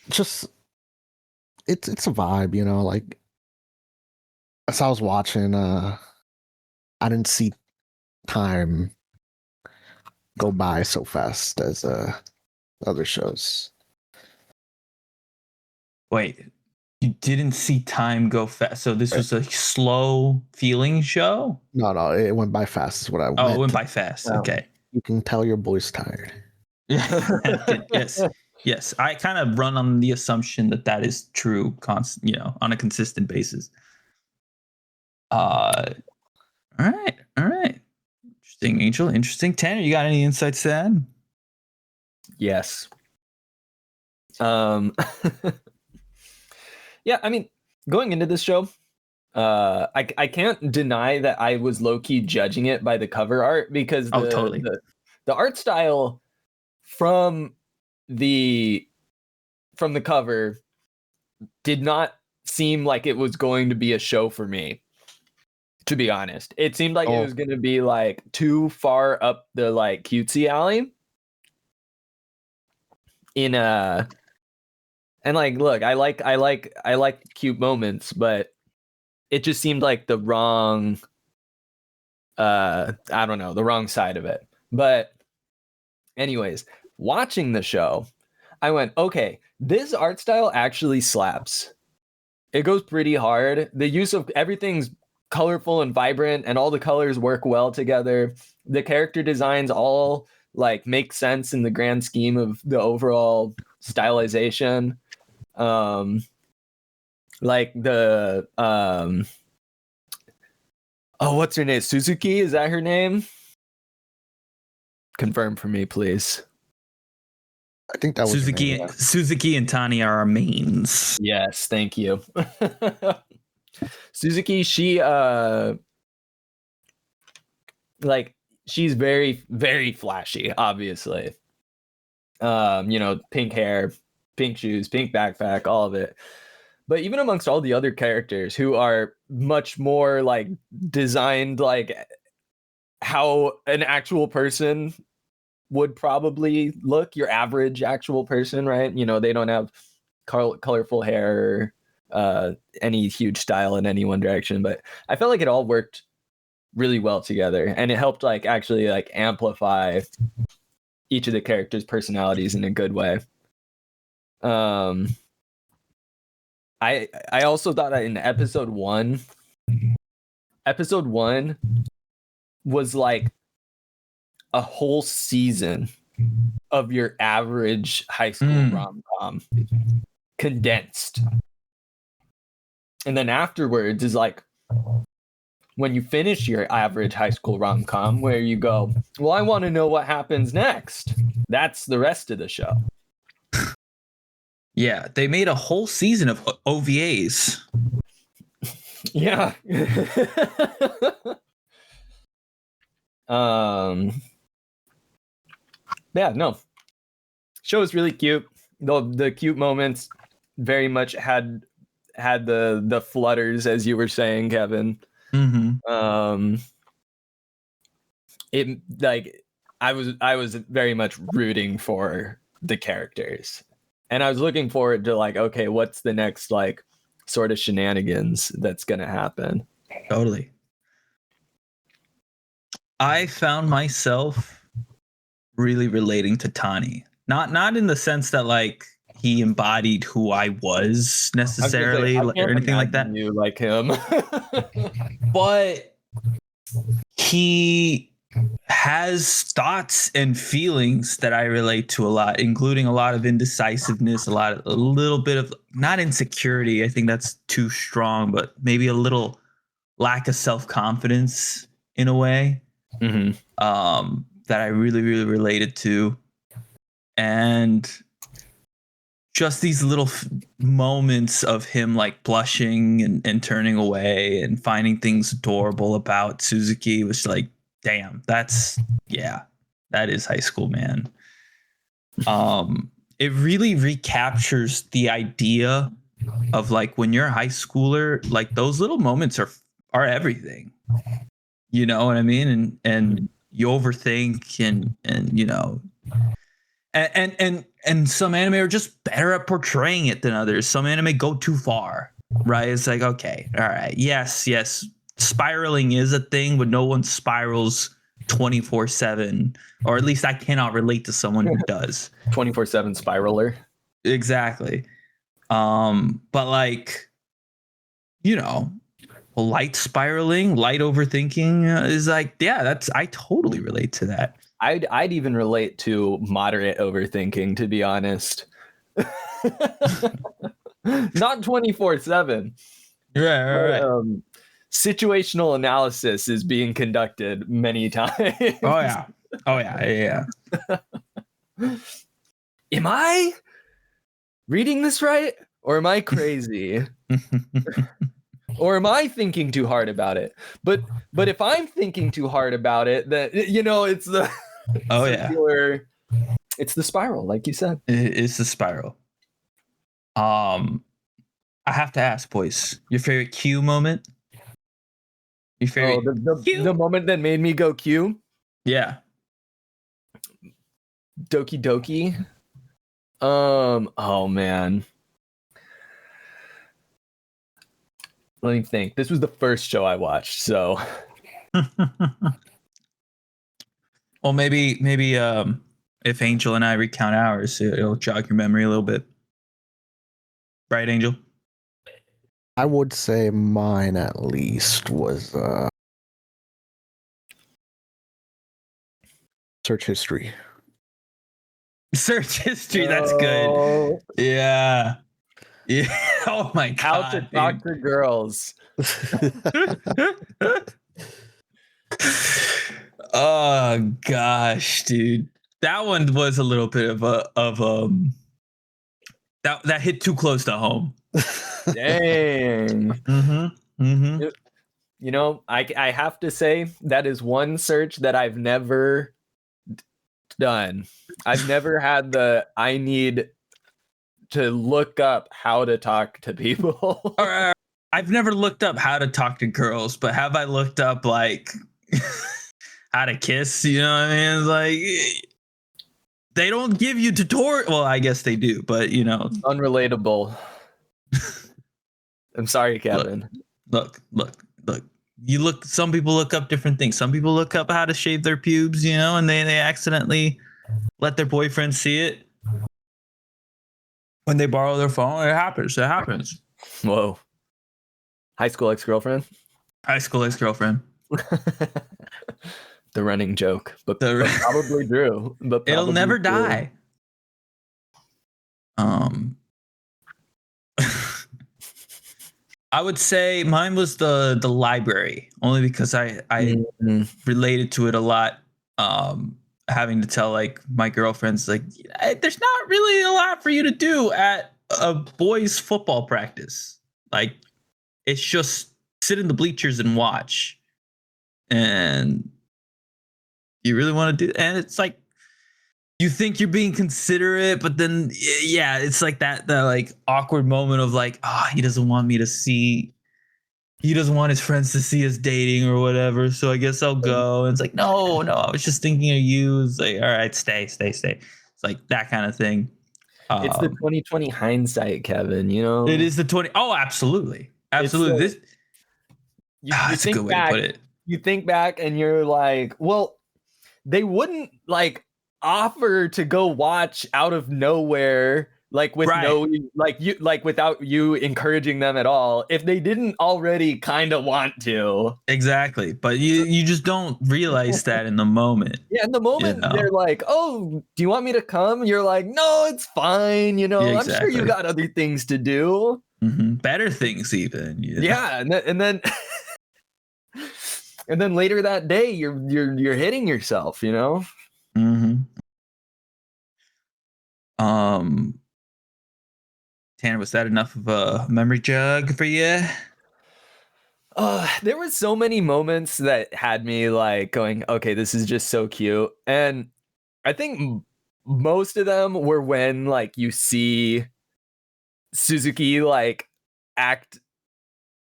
Just it's a vibe, like as I was watching, I didn't see time go by so fast as other shows. Wait, you didn't see time go fast? So this was a slow feeling show? No, it went by fast is what I meant. Oh, it went by fast. Okay. You can tell your boy's tired. Yes. I kind of run on the assumption that is true, on a consistent basis. All right. Interesting, Angel. Interesting. Tanner, you got any insights to add? Yes. Yeah, I mean, going into this show, I can't deny that I was low-key judging it by the cover art, because totally. The art style from the cover did not seem like it was going to be a show for me, to be honest. It seemed like it was going to be like too far up the like cutesy alley and like, look, I like cute moments, but it just seemed like the wrong I don't know, the wrong side of it. But anyways, watching the show, I went, okay, this art style actually slaps. It goes pretty hard. The use of everything's colorful and vibrant, and all the colors work well together. The character designs all like make sense in the grand scheme of the overall stylization. Like the what's her name? Suzuki, is that her name? Confirm for me, please. I think that was Suzuki. her name, yeah. Suzuki and Tani are our mains. Yes, thank you. Suzuki, she like, she's very, very flashy, obviously. Pink hair, pink shoes, pink backpack, all of it. But even amongst all the other characters who are much more like designed like how an actual person would probably look, your average actual person, right? They don't have colorful hair, any huge style in any one direction, but I felt like it all worked really well together, and it helped like actually like amplify each of the characters' personalities in a good way. I also thought that in episode one was like a whole season of your average high school rom-com condensed. And then afterwards is like when you finish your average high school rom-com where you go, well, I want to know what happens next. That's the rest of the show. Yeah, they made a whole season of OVAs. Yeah. Yeah, no. Show is really cute. The cute moments very much had the flutters, as you were saying, Kevin. Mm-hmm. It like I was very much rooting for the characters. And I was looking forward to like, okay, what's the next like sort of shenanigans that's gonna happen? Totally. I found myself really relating to Tani. Not in the sense that like he embodied who I was necessarily I or can't anything like that. imagine you like him. But he has thoughts and feelings that I relate to a lot, including a lot of indecisiveness, a little bit of not insecurity. I think that's too strong, but maybe a little lack of self-confidence in a way. Mm-hmm. That I really, really related to. And just these little moments of him like blushing and turning away and finding things adorable about Suzuki was like, damn, that is high school, man. It really recaptures the idea of like when you're a high schooler, like those little moments are everything. You know what I mean? And you overthink and you know, and some anime are just better at portraying it than others. Some anime go too far, right? It's like, okay, all right, yes, spiraling is a thing, but no one spirals 24/7, or at least I cannot relate to someone who does. 24/7 spiraler. Exactly. But like, you know, light spiraling, light overthinking is like, yeah, I totally relate to that. I'd even relate to moderate overthinking, to be honest. Not 24/7. Right. Situational analysis is being conducted many times. Oh yeah. Am I reading this right? Or am I crazy? Or am I thinking too hard about it? But if I'm thinking too hard about it, then you know it's the it's the spiral, like you said. It's the spiral. I have to ask, boys, your favorite Q moment? Your favorite the moment that made me go Q? Yeah. Doki Doki. Oh man. Let me think. This was the first show I watched, so Well, maybe if Angel and I recount ours, it'll jog your memory a little bit. Right, Angel? I would say mine at least was search history. Search history, that's good. Yeah. Oh my god. How to talk to girls. Oh gosh, dude. That one was a little bit of that hit too close to home. Dang. Mm-hmm. You know, I have to say that is one search that I've never done. I've never had I need to look up how to talk to people. I've never looked up how to talk to girls, but have I looked up like how to kiss? You know what I mean? It's like they don't give you tutorial. Well, I guess they do, but you know, unrelatable. I'm sorry, Kevin. Look. Some people look up different things. Some people look up how to shave their pubes, you know, and they accidentally let their boyfriend see it when they borrow their phone. It happens. Whoa. High school ex-girlfriend? High school ex-girlfriend. The running joke, but probably true. But it'll never true. Die. I would say mine was the library, only because I related to it a lot. Having to tell like my girlfriends like there's not really a lot for you to do at a boys football practice. Like it's just sit in the bleachers and watch. And you really want to do, and it's like you think you're being considerate, but then yeah, it's like that like awkward moment of like, oh, he doesn't want his friends to see us dating or whatever, so I guess I'll go. And it's like, no, I was just thinking of you. It's like, all right, stay. It's like that kind of thing. It's the 2020 hindsight, Kevin, you know? It is the 20. Oh, absolutely. This that's a good way to put it. You think back and you're like, well, they wouldn't like offer to go watch out of nowhere, like with without you encouraging them at all, if they didn't already kind of want to. Exactly, but you just don't realize that in the moment. Yeah, in the moment they're like, "Oh, do you want me to come?" You're like, "No, it's fine." You know, yeah, exactly. I'm sure you got other things to do, better things even. Yeah, and then and then later that day, you're hitting yourself. You know. Tanner, was that enough of a memory jog for you? There were so many moments that had me like going, okay, this is just so cute. And I think most of them were when like you see Suzuki like act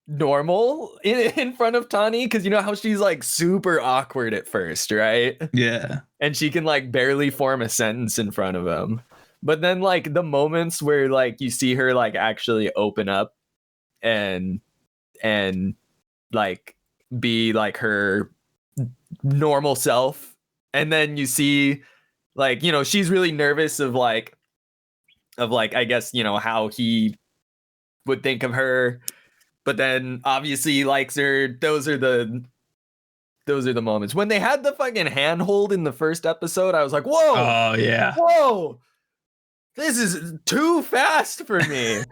normal in front of Tani, because you know how she's like super awkward at first, right? Yeah. And she can like barely form a sentence in front of him. But then like the moments where like you see her like actually open up and like be like her normal self, and then you see like, you know, she's really nervous of like I guess, you know, how he would think of her, but then obviously he likes her. Those are the moments when they had the fucking handhold in the first episode. I was like, whoa, oh yeah, whoa, this is too fast for me.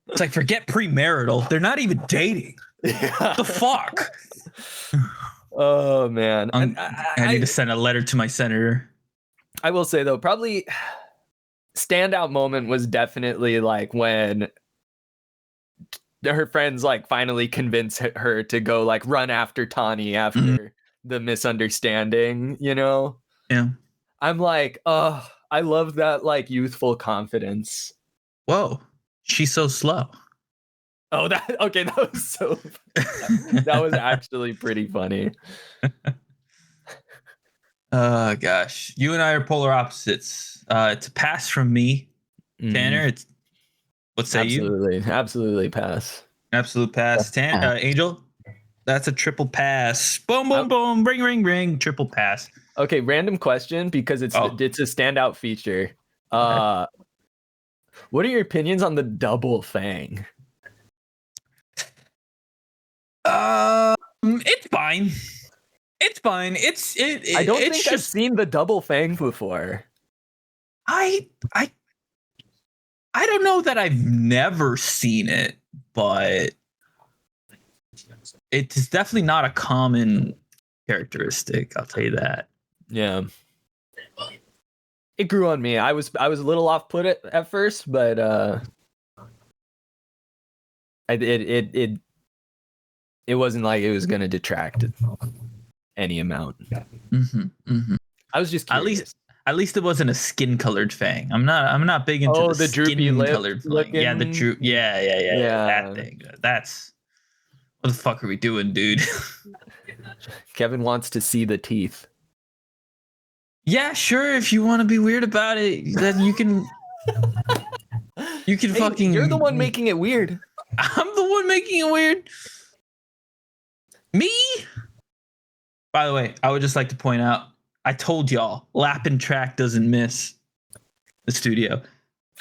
It's like, forget premarital. They're not even dating. Yeah. What the fuck? Oh man. I need to send a letter to my senator. I will say though, probably standout moment was definitely like when her friends like finally convince her to go like run after Tani after the misunderstanding, you know? Yeah. I'm like, oh, I love that like youthful confidence. Whoa. She's so slow. Oh, that was so that was actually pretty funny. Oh gosh. You and I are polar opposites. It's a pass from me. Tanner, it's what say absolutely, you? Absolutely pass. Absolute pass. Angel, that's a triple pass. Boom, boom, boom. Ring, ring, ring. Triple pass. Okay, random question because it's a standout feature. Okay. What are your opinions on the double fang? It's fine. It's fine. I don't think I've seen the double fang before. I don't know that I've never seen it, but it's definitely not a common characteristic. I'll tell you that. Yeah. It grew on me. I was a little off put at first, but it wasn't like it was gonna detract any amount. I was just curious. At least it wasn't a skin colored fang. I'm not big into the skin colored fang. Yeah, the droop. Yeah. That thing. That's what the fuck are we doing, dude? Kevin wants to see the teeth. Yeah, sure. If you want to be weird about it, then you can. You can fucking. You're the one making it weird. I'm the one making it weird. Me? By the way, I would just like to point out, I told y'all, Lap and Track doesn't miss the studio.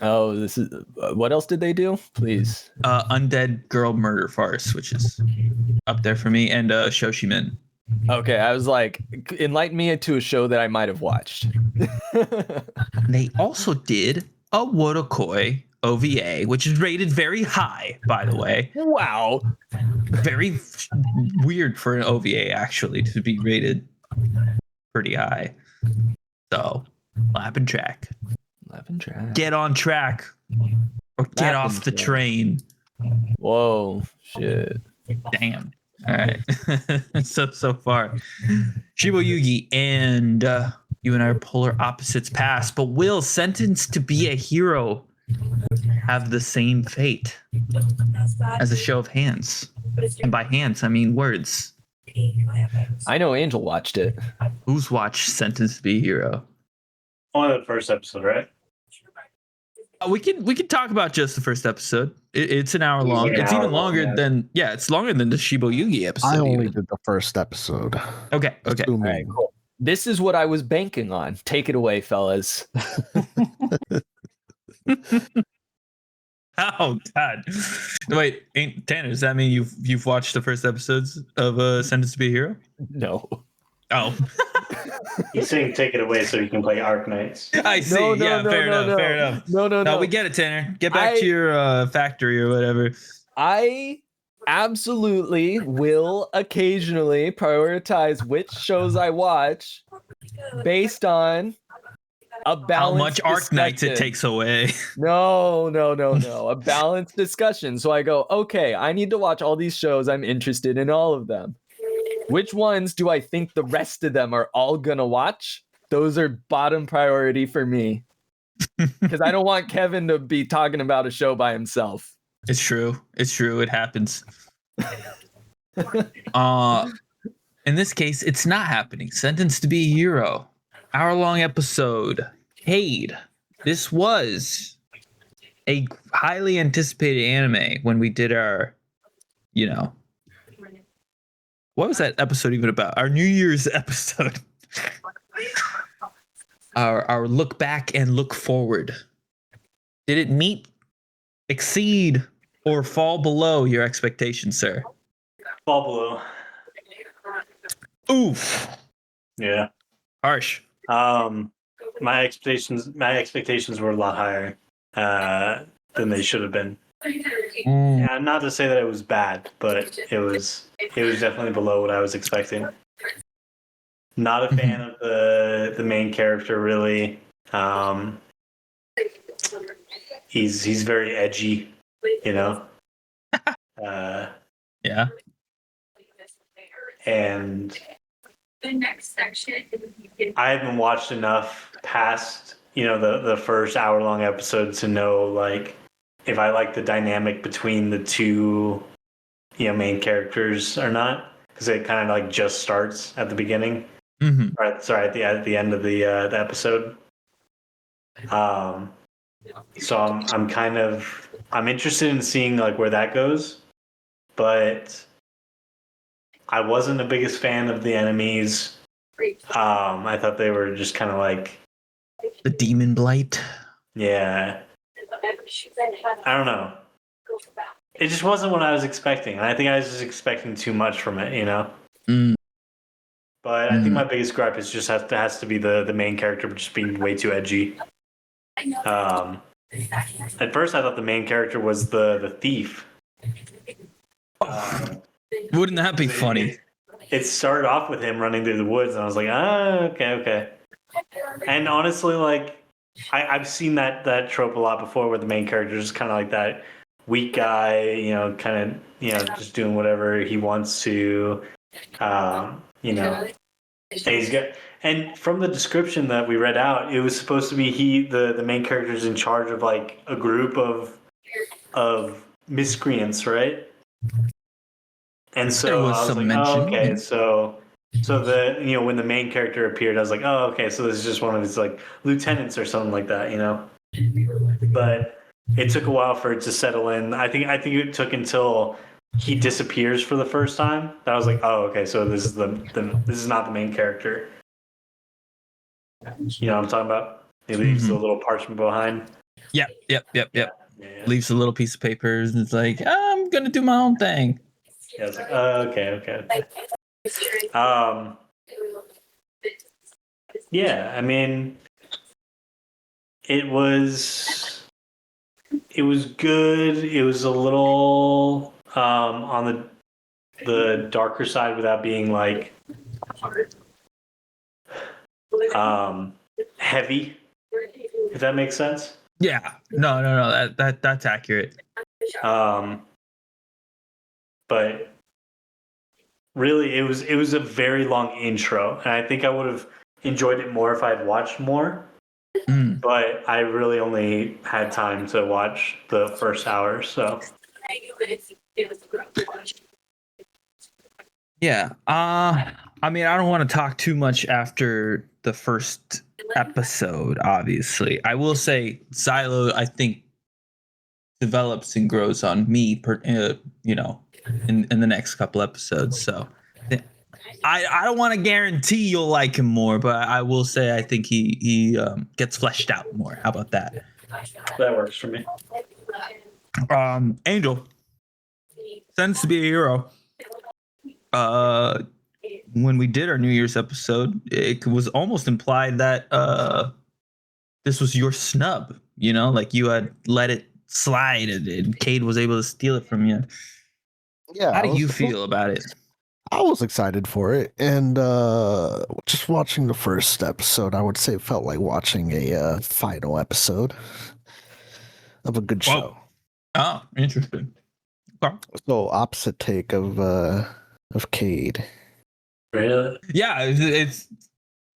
Oh, this is what else did they do? Please. Undead Girl Murder Farce, which is up there for me, and Shoshimin. Okay, I was like, enlighten me to a show that I might have watched. They also did a Wotakoi OVA, which is rated very high, by the way. Wow. Very weird for an OVA actually to be rated pretty high. So, lap and track. Get on track or get Lap off and the track. train. Whoa, shit. Damn. All right. so far, Shiboyugi and you and I are polar opposites past, but will sentenced to be a hero have the same fate as a show of hands? And by hands, I mean words. I know Angel watched it. Who's watched Sentenced to Be a Hero? Only the first episode, right? We can talk about just the first episode. It's an hour long. Like an It's hour even long, longer yeah. than it's longer than the Shiboyugi episode. I only even. did the first episode. Okay. Assuming. All right, cool. This is what I was banking on. Take it away, fellas. Oh God! Wait, Tanner, does that mean you've watched the first episodes of Sentenced to Be a Hero? No. Oh, He's saying take it away so he can play Arc Knights. I see. No, yeah, fair enough. Fair enough. No. No, we get it, Tanner. Get back to your factory or whatever. I absolutely will occasionally prioritize which shows I watch based on a How balanced much Arc Knights it discussion. takes away. No. A balanced discussion. So I go, okay, I need to watch all these shows. I'm interested in all of them. Which ones do I think the rest of them are all gonna watch? Those are bottom priority for me. Because I don't want Kevin to be talking about a show by himself. It's true. It happens. In this case, it's not happening. Sentenced to Be a Hero. Hour-long episode. Cade. This was a highly anticipated anime when we did our, what was that episode even about? Our New Year's episode. Our look back and look forward. Did it meet, exceed, or fall below your expectations, sir? Fall below. Oof. Yeah. Harsh. My expectations were a lot higher than they should have been. Yeah, not to say that it was bad, but it was definitely below what I was expecting. Not a fan of the main character really. He's very edgy, Yeah. and I haven't watched enough past the first hour-long episode to know like if I like the dynamic between the two main characters or not, because it kind of like just starts at the beginning. Right, sorry, at the end of the episode. So I'm interested in seeing like where that goes, but I wasn't the biggest fan of the enemies. I thought they were just kind of like The Demon Blight. yeah. I don't know. It just wasn't what I was expecting, and I think I was just expecting too much from it, But I think my biggest gripe is just has to be the main character just being way too edgy. At first, I thought the main character was the thief. Wouldn't that be funny? It started off with him running through the woods, and I was like, okay. And honestly, like I've seen that trope a lot before, where the main character is kind of like that weak guy, kind of just doing whatever he wants to, and he's got. And from the description that we read out, it was supposed to be the main character is in charge of like a group of miscreants, right? And so There was I was some like, mention, oh, okay, yeah. so the when the main character appeared, I was like, oh, okay, so this is just one of his like lieutenants or something like that, But it took a while for it to settle in. I think it took until he disappears for the first time that I was like, oh, okay, so this is this is not the main character. You know what I'm talking about? He leaves the little parchment behind. Yep. Yeah. Leaves a little piece of paper and it's like, I'm gonna do my own thing. Yeah, I was like, okay. Yeah, I mean, it was It was good. It was a little on the darker side without being like heavy. If that makes sense. Yeah. No. That's accurate. But really, it was a very long intro, and I think I would have enjoyed it more if I had watched more. Mm. But I really only had time to watch the first hour, so. Yeah. I mean, I don't want to talk too much after the first episode, obviously. I will say Xylo, I think, develops and grows on me, in the next couple episodes. So I don't want to guarantee you'll like him more, but I will say I think he gets fleshed out more. How about that? That works for me. Angel, Sends to be a hero. When we did our New Year's episode, it was almost implied that this was your snub. Like you had let it slide, and Cade was able to steal it from you. Yeah. How do you feel about it? I was excited for it, and just watching the first episode, I would say it felt like watching a final episode of a good show. Oh, interesting. Okay. So opposite take of Cade. Really? Yeah, it's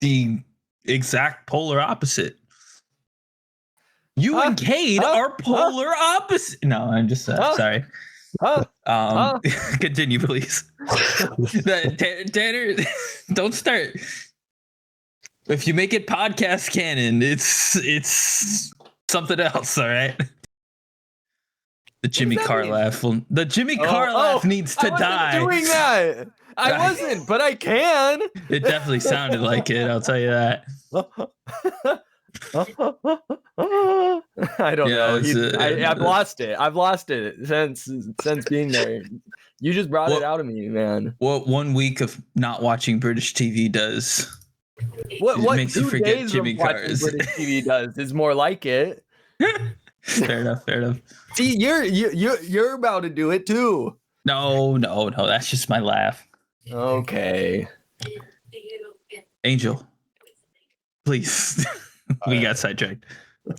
the exact polar opposite. You and Cade are polar opposite. No, I'm just sorry. Continue, please. Tanner, don't start. If you make it podcast canon, it's something else. All right. The Jimmy Carr laugh. The Jimmy Carr laugh needs to die. I wasn't doing that. I wasn't, but I can. It definitely sounded like it. I'll tell you that. I don't know. I've lost it. I've lost it since being there. You just brought it out of me, man. What 1 week of not watching British TV does? What makes 2 you forget days Jimmy of watching Carr's. British TV does is more like it. Fair enough. See, you're about to do it too. No. That's just my laugh. Okay. Angel, please. We got sidetracked.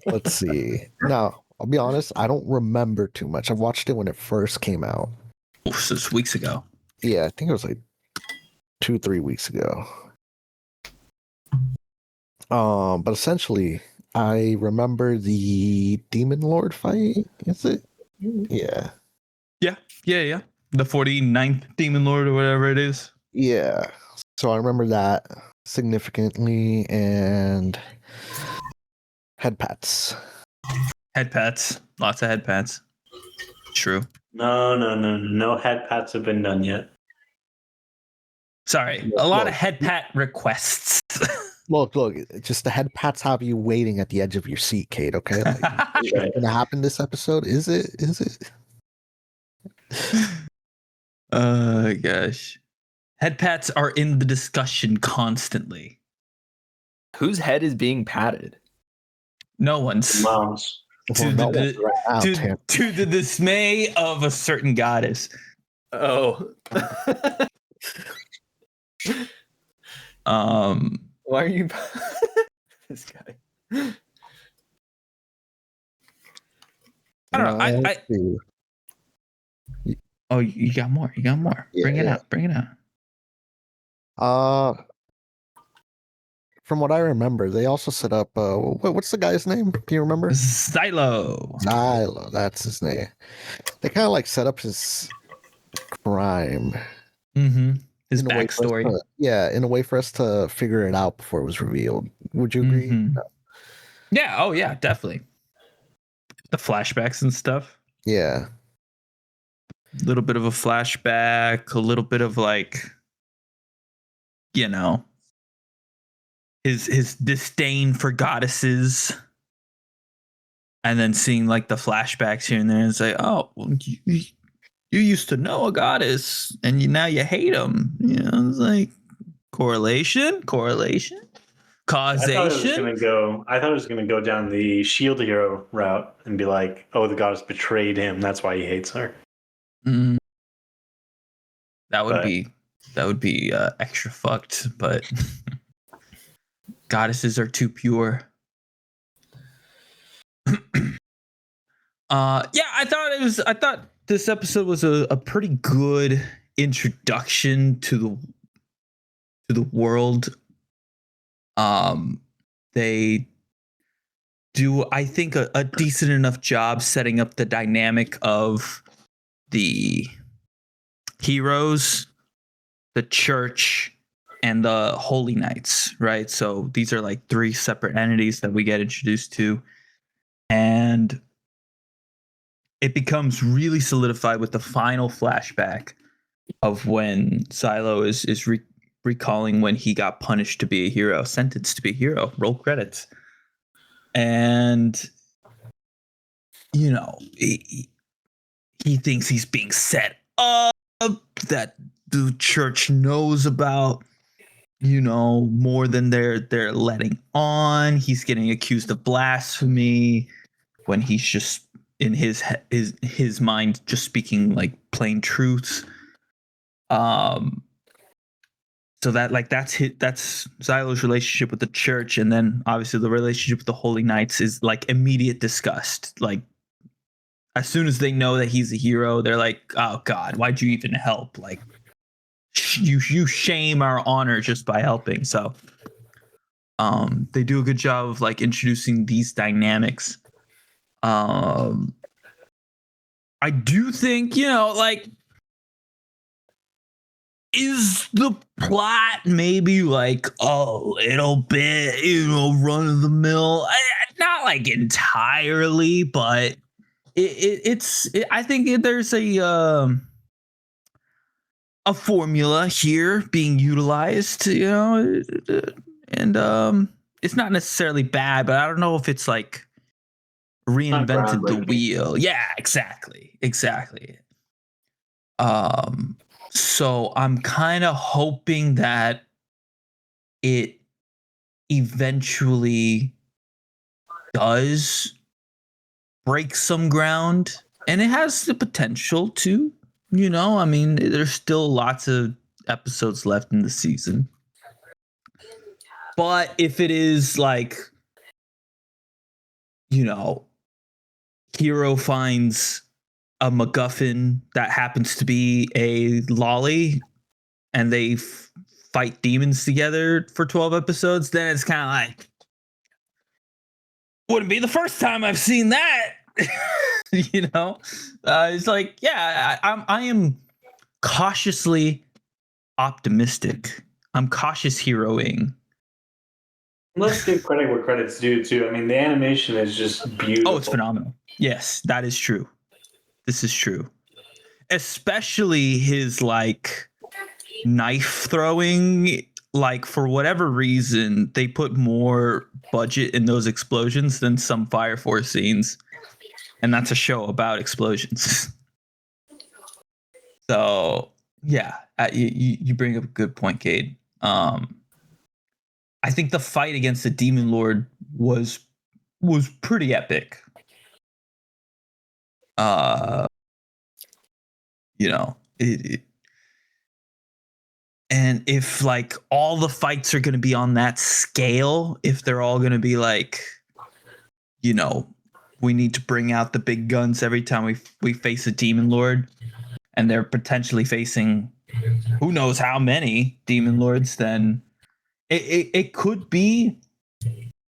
Let's see. Now, I'll be honest, I don't remember too much. I watched it when it first came out. This was weeks ago. Yeah, I think it was like 2-3 weeks ago. But essentially, I remember the Demon Lord fight. Is it? Yeah. Yeah. The 49th Demon Lord or whatever it is. Yeah. So I remember that significantly, and head pats. Lots of head pats. True. No head pats have been done yet. Sorry, a lot of head pat requests. Look, just the head pats have you waiting at the edge of your seat, Kate, okay? Like, it's gonna happen this episode? Is it? Gosh. Head pats are in the discussion constantly. Whose head is being patted? No one's. Moms. To the dismay of a certain goddess. Oh. Why are you this guy? I don't know. Oh, you got more. Yeah, Bring it out. From what I remember, they also set up what's the guy's name? Can you remember? Xylo, that's his name. They kind of like set up his crime. Mm-hmm. His backstory. In a way for us to figure it out before it was revealed. Would you agree? Mm-hmm. No. Yeah, oh yeah, definitely. The flashbacks and stuff. Yeah. A little bit of a flashback, a little bit of like, his disdain for goddesses, and then seeing like the flashbacks here and there, and it's like, oh, well, you used to know a goddess, and now you hate them. It's like correlation. Causation? I thought it was gonna go down the shield hero route and be like, oh, the goddess betrayed him. That's why he hates her. Mm, that would But- be extra fucked, but goddesses are too pure. Yeah, I thought this episode was a pretty good introduction to the world. They do, I think, a decent enough job setting up the dynamic of the heroes, the church, and the holy knights, right? So these are like three separate entities that we get introduced to, and it becomes really solidified with the final flashback of when Silo is recalling when he got punished to be a hero, sentenced to be a hero. Roll credits. And, you know, he thinks he's being set up, that the church knows about, you know, more than they're letting on. He's getting accused of blasphemy when he's just in his mind just speaking like plain truths. So that's Xylo's relationship with the church, and then obviously the relationship with the Holy Knights is like immediate disgust. Like as soon as they know that he's a hero, they're like, "Oh God, why'd you even help? Like you shame our honor just by helping." So, they do a good job of like introducing these dynamics. I do think, you know, like, is the plot maybe like a little bit, you know, run of the mill? Not like entirely, but it's I think there's a formula here being utilized, you know, and it's not necessarily bad, but I don't know if it's like reinvented the wheel. Yeah, exactly. So I'm kind of hoping that it eventually does break some ground, and it has the potential to, you know, I mean, there's still lots of episodes left in the season. But if it is like, you know, hero finds a MacGuffin that happens to be a lolly and they fight demons together for 12 episodes, then it's kind of like, wouldn't be the first time I've seen that. You know, it's like, yeah, I am cautiously optimistic. I'm cautious heroing. Let's give credit where credit's due, too. I mean, the animation is just beautiful. Oh, it's phenomenal. Yes, that is true. This is true. Especially his like knife throwing. Like, for whatever reason, they put more budget in those explosions than some Fire Force scenes. And that's a show about explosions. So, yeah, you bring up a good point, Cade. I think the fight against the Demon Lord was pretty epic. You know, and if like all the fights are going to be on that scale, if they're all going to be like, you know, we need to bring out the big guns every time we face a Demon Lord, and they're potentially facing who knows how many Demon Lords, then it could be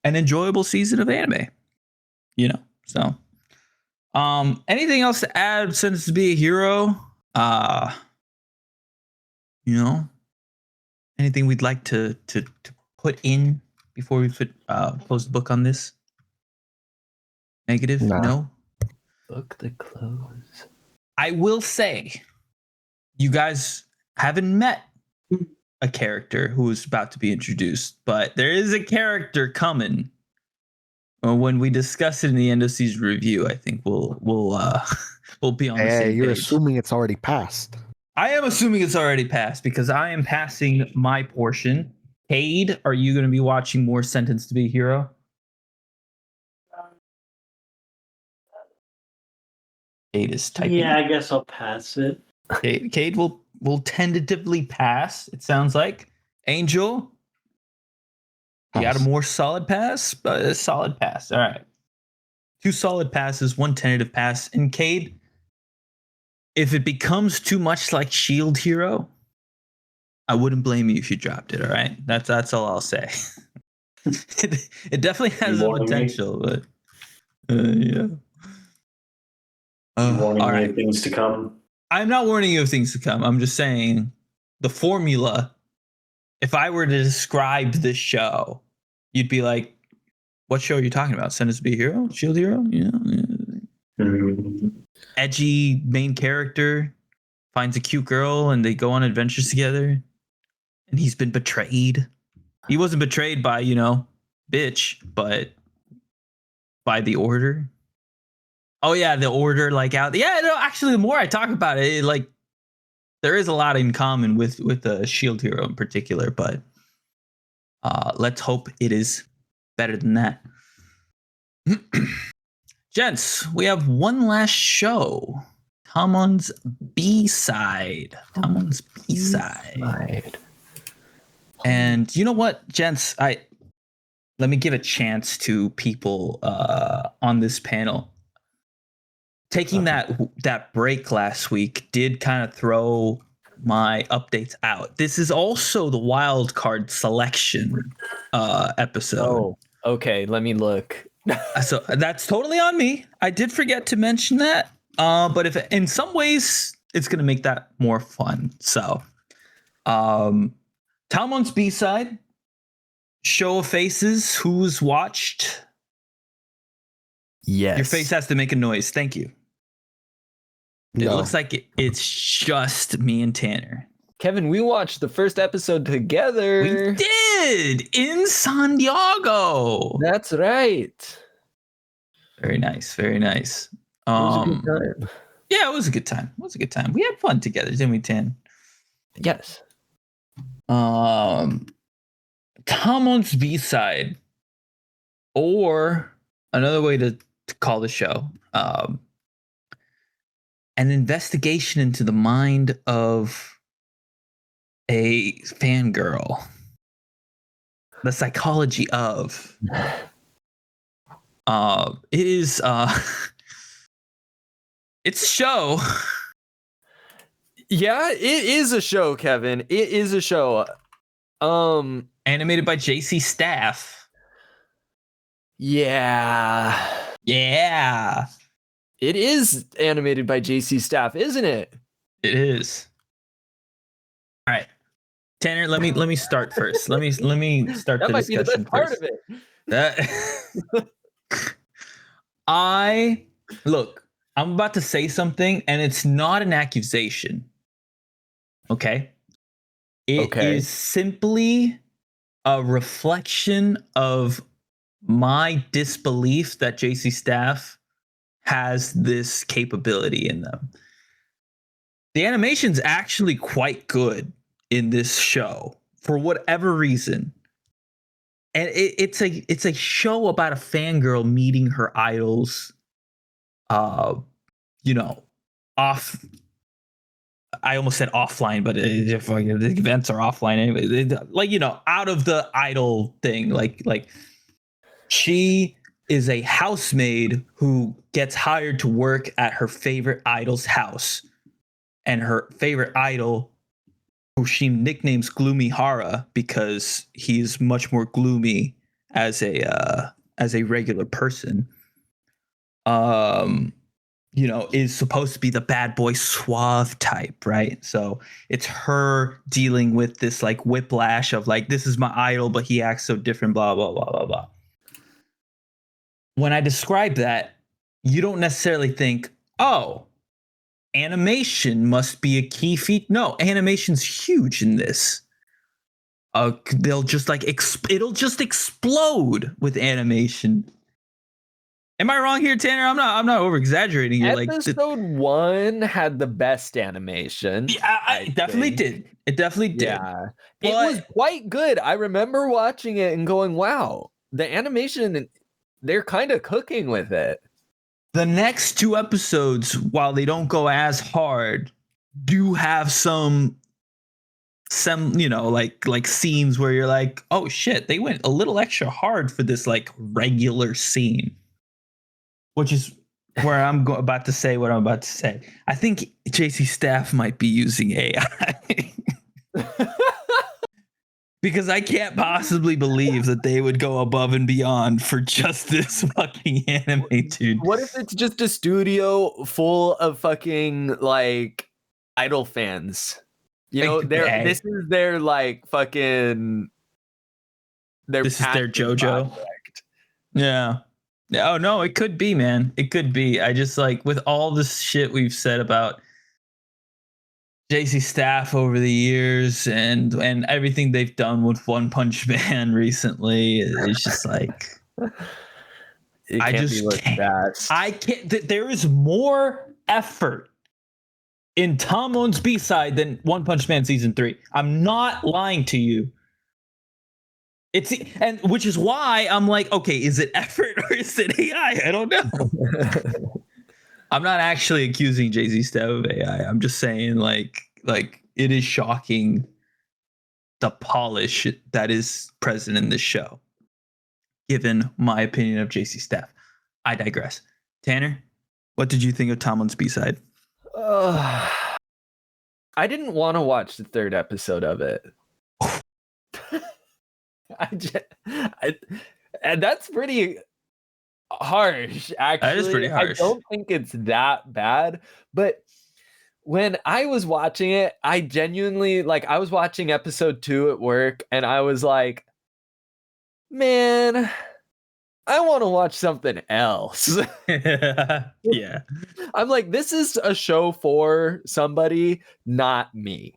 an enjoyable season of anime, you know. So anything else to add since to be a hero? You know, anything we'd like to put in before we close the book on this? Negative? Nah. No. Book the close. I will say, you guys haven't met a character who is about to be introduced, but there is a character coming. When we discuss it in the end of season review, I think we'll be on the same you're page. assuming it's already passed. I am assuming it's already passed because I am passing my portion Cade, are you going to be watching more Sentenced to Be a Hero? Cade is typing. Yeah, I guess I'll pass it. Cade will tentatively pass, it sounds like. Angel, you got a more solid pass? A solid pass. All right. 2 solid passes, 1 tentative pass. And Cade, if it becomes too much like Shield Hero, I wouldn't blame you if you dropped it. All right, that's all I'll say. it definitely has the potential, but yeah. Warning all me right. of things to come. I'm not warning you of things to come. I'm just saying the formula. If I were to describe this show, you'd be like, "What show are you talking about? Sentenced to Be a Hero? Shield Hero? Yeah. Edgy main character finds a cute girl and they go on adventures together. And he's been betrayed. He wasn't betrayed by, bitch, but by the Order. Oh yeah, the Order, like out. Yeah, no, actually, the more I talk about it, like there is a lot in common with the Shield Hero in particular, but let's hope it is better than that. Gents, we have one last show. Tamon's B-side. Tamon's B-side. And you know what, gents? Let me give a chance to people on this panel. Taking that break last week did kind of throw my updates out. This is also the wild card selection episode. Oh, okay. Let me look. So that's totally on me. I did forget to mention that. But if in some ways it's gonna make that more fun. So Tamon's B-side, show of faces, who's watched? Yes. Your face has to make a noise. Thank you. It No. looks like it's just me and Tanner. Kevin, we watched the first episode together. We did in San Diego. That's right. Very nice. Very nice. It was a good time. Yeah, it was a good time. We had fun together, didn't we, Tan? Yes. Tamon's B-side, or another way to call the show, an investigation into the mind of a fangirl, the psychology of. It is it's a show. Yeah, it is a show, Kevin. It is a show. Animated by JC Staff. Yeah. Yeah, It is animated by JC Staff, isn't it? it is. All right, Tanner. Let me start first. Let me start That the might be the discussion best part first. of it. Look, I'm about to say something, and it's not an accusation. Okay? It is simply a reflection of my disbelief that JC Staff has this capability in them. The animation's actually quite good in this show for whatever reason. And it's a show about a fangirl meeting her idols, off. I almost said offline, but the events are offline anyway. Out of the idol thing. Like she is a housemaid who gets hired to work at her favorite idol's house, and her favorite idol, who she nicknames Gloomy Hara because he's much more gloomy as a regular person, is supposed to be the bad boy suave type, right? So it's her dealing with this like whiplash of like, this is my idol, but he acts so different, blah, blah, blah, blah, blah. When I describe that, you don't necessarily think, oh, animation must be a key feat. No, animation's huge in this. They'll just like it'll just explode with animation. Am I wrong here, Tanner? I'm not over exaggerating here. Episode 1 had the best animation. Yeah, it definitely did. It definitely did. Yeah, it was quite good. I remember watching it and going, "Wow, the animation! They're kind of cooking with it." The next 2 episodes, while they don't go as hard, do have some like scenes where you're like, oh shit, they went a little extra hard for this like regular scene, which is where I'm about to say what I'm about to say. I think JC Staff might be using AI. Because I can't possibly believe that they would go above and beyond for just this fucking anime, dude. What if it's just a studio full of fucking like idol fans? You know, this is their like fucking this is their JoJo. Project. Yeah. Oh no, it could be, man. It could be. I just like with all this shit we've said about JC Staff over the years and everything they've done with One Punch Man recently, it's just like I can't. There is more effort in Tamon's B-side than One Punch Man season 3. I'm not lying to you. And which is why I'm like, okay, is it effort or is it AI? I don't know. I'm not actually accusing JC Staff of AI. I'm just saying like it is shocking the polish that is present in this show. Given my opinion of JC Staff. I digress. Tanner, what did you think of Tamon's B-side? I didn't want to watch the 3rd episode of it. And that's pretty harsh, actually. That is pretty harsh. I don't think it's that bad, but when I was watching it, I genuinely I was watching episode 2 at work and I was like, man, I want to watch something else. Yeah. I'm like, this is a show for somebody, not me.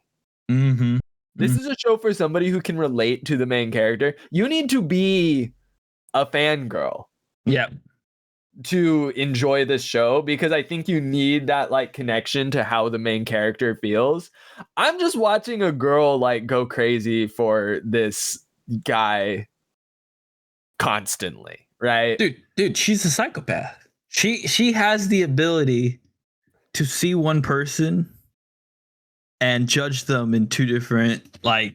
Mm-hmm. This is a show for somebody who can relate to the main character. You need to be a fangirl. Yeah. To enjoy this show, because I think you need that like connection to how the main character feels. I'm just watching a girl like go crazy for this guy constantly, right? Dude, she's a psychopath. She has the ability to see one person and judge them in 2 different like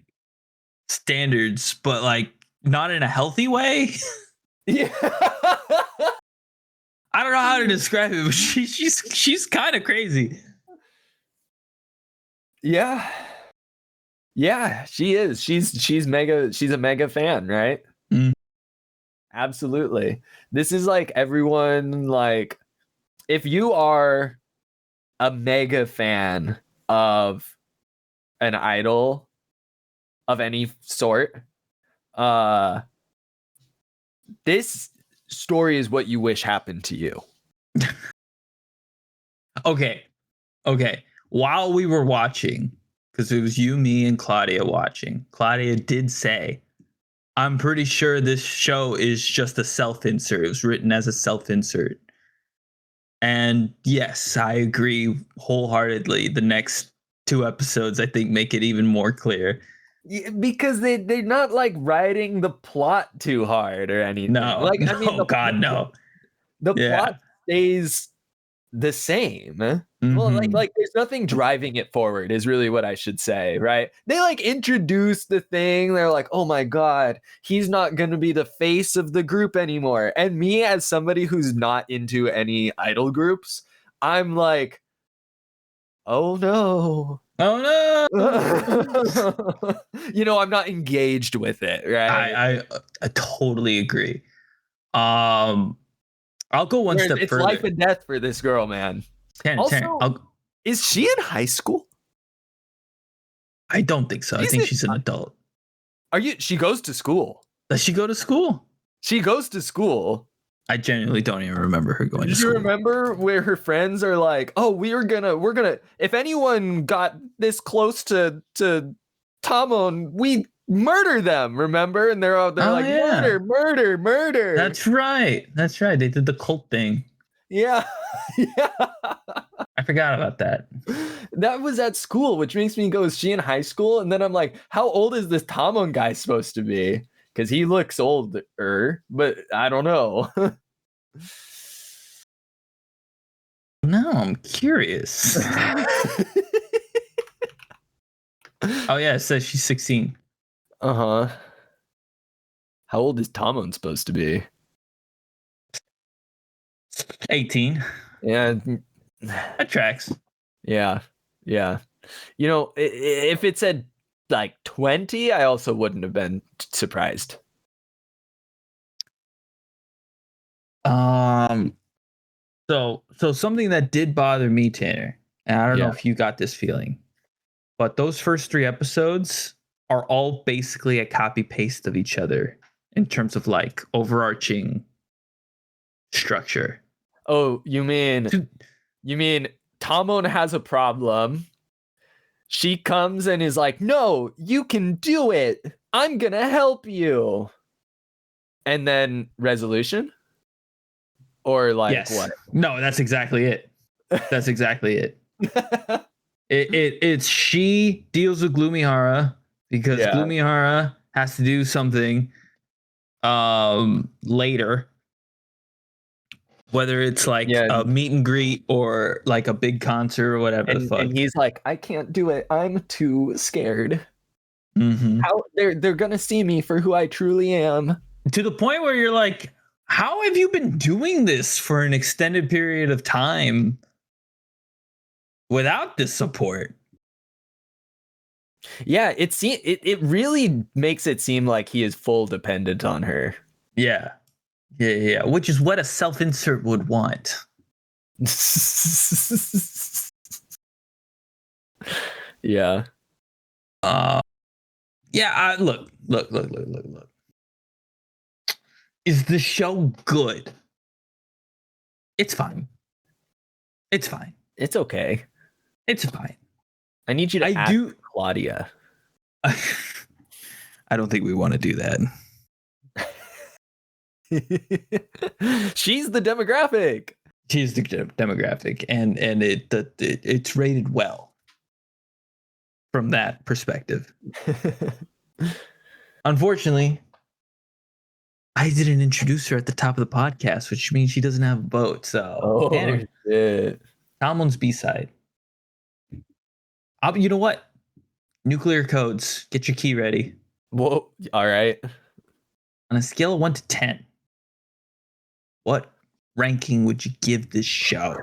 standards, but like not in a healthy way. Yeah. I don't know how to describe it, but she's kind of crazy. Yeah. Yeah, she is. She's a mega fan, right? Mm. Absolutely. This is like everyone, like if you are a mega fan of an idol of any sort, this story is what you wish happened to you. Okay. While we were watching, because it was you, me, and Claudia watching, Claudia did say, I'm pretty sure this show is just a self-insert. It was written as a self-insert. And yes, I agree wholeheartedly. The next 2 episodes, I think, make it even more clear. Yeah, because they're not like writing the plot too hard or anything. No, like no, I mean, no. The plot stays the same. Mm-hmm. Well, like there's nothing driving it forward is really what I should say, right? They like introduce the thing. They're like, oh my god, he's not going to be the face of the group anymore. And me, as somebody who's not into any idol groups, I'm like, oh no. Oh no. You know, I'm not engaged with it, right? I totally agree. I'll go one step it's further. Life and death for this girl, man. Is she in high school? I don't think so. I think she's an adult. She goes to school. Does she go to school? She goes to school. I genuinely don't even remember her going to school. Do you remember where her friends are like, oh, we're gonna, if anyone got this close to Tamon, murder them, remember? And they're Oh, like, yeah. murder, murder, murder. That's right. That's right. They did the cult thing. yeah. Yeah. I forgot about that. That was at school, which makes me go, is she in high school? And then I'm like, how old is this Tamon guy supposed to be? Because he looks older, but I don't know. No, I'm curious. Oh yeah, it says she's 16. Uh-huh. How old is Tamon supposed to be? 18. Yeah. That tracks. Yeah. Yeah. You know, if it said like 20, I also wouldn't have been surprised. So something that did bother me, Tanner, and I don't know Yeah. if you got this feeling, but those first 3 episodes are all basically a copy paste of each other in terms of like overarching structure. Oh, you mean Tamon has a problem. She comes and is like, "No, you can do it. I'm going to help you." And then resolution? Or like Yes. what? No, that's exactly it. That's exactly it. It's she deals with Gloomy-Hara because Yeah. Gloomy-Hara has to do something later, whether it's like Yeah. a meet and greet or like a big concert or whatever the fuck. And he's like, "I can't do it. I'm too scared. Mhm. How they're going to see me for who I truly am." To the point where you're like, how have you been doing this for an extended period of time without this support? Yeah, it really makes it seem like he is full dependent on her. Yeah. Which is what a self-insert would want. Yeah. Look. Is the show good? It's fine. It's okay. It's fine. I need you to ask Claudia. I don't think we want to do that. She's the demographic. She's the demographic, and it's rated well from that perspective. Unfortunately, I didn't introduce her at the top of the podcast, which means she doesn't have a vote. So, Tanner, Shit. Tomlin's B-side. You know what? Nuclear codes. Get your key ready. Whoa. All right. On a scale of 1 to 10, what ranking would you give this show?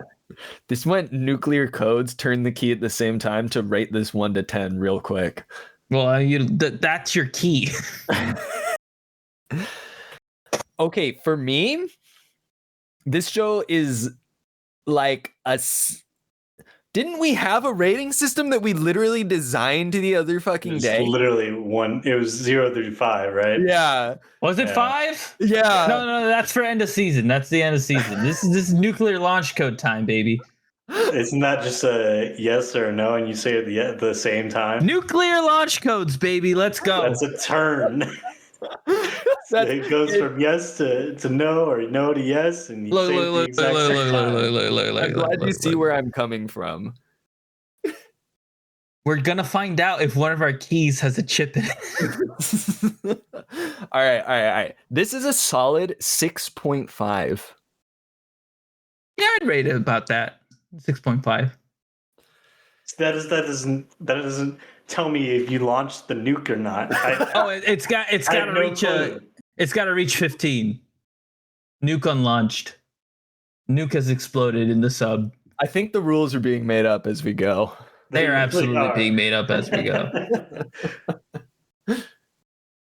This went nuclear codes, turn the key at the same time to rate this 1 to 10 real quick. Well, that's your key. Okay, for me, this show is like didn't we have a rating system that we literally designed the other fucking It's day? literally one. It was 0 through 5, right? Yeah. Was it Yeah. 5? Yeah. No, that's for end of season. That's the end of season. This is nuclear launch code time, baby. Isn't that just a yes or a no, and you say it at the same time? Nuclear launch codes, baby. Let's go. That's a turn. It goes from yes to no, or no to yes, and you say it the exact same time. I'm glad you see where I'm coming from. We're gonna find out if one of our keys has a chip in it. All right. This is a solid 6.5. Yeah, I'd rate it about that. 6.5. That doesn't tell me if you launched the nuke or not. It's got I to have no reach clue. it's got to reach 15. Nuke unlaunched. Nuke has exploded in the sub. I think the rules are being made up as we go. They are really absolutely are. being made up as we go.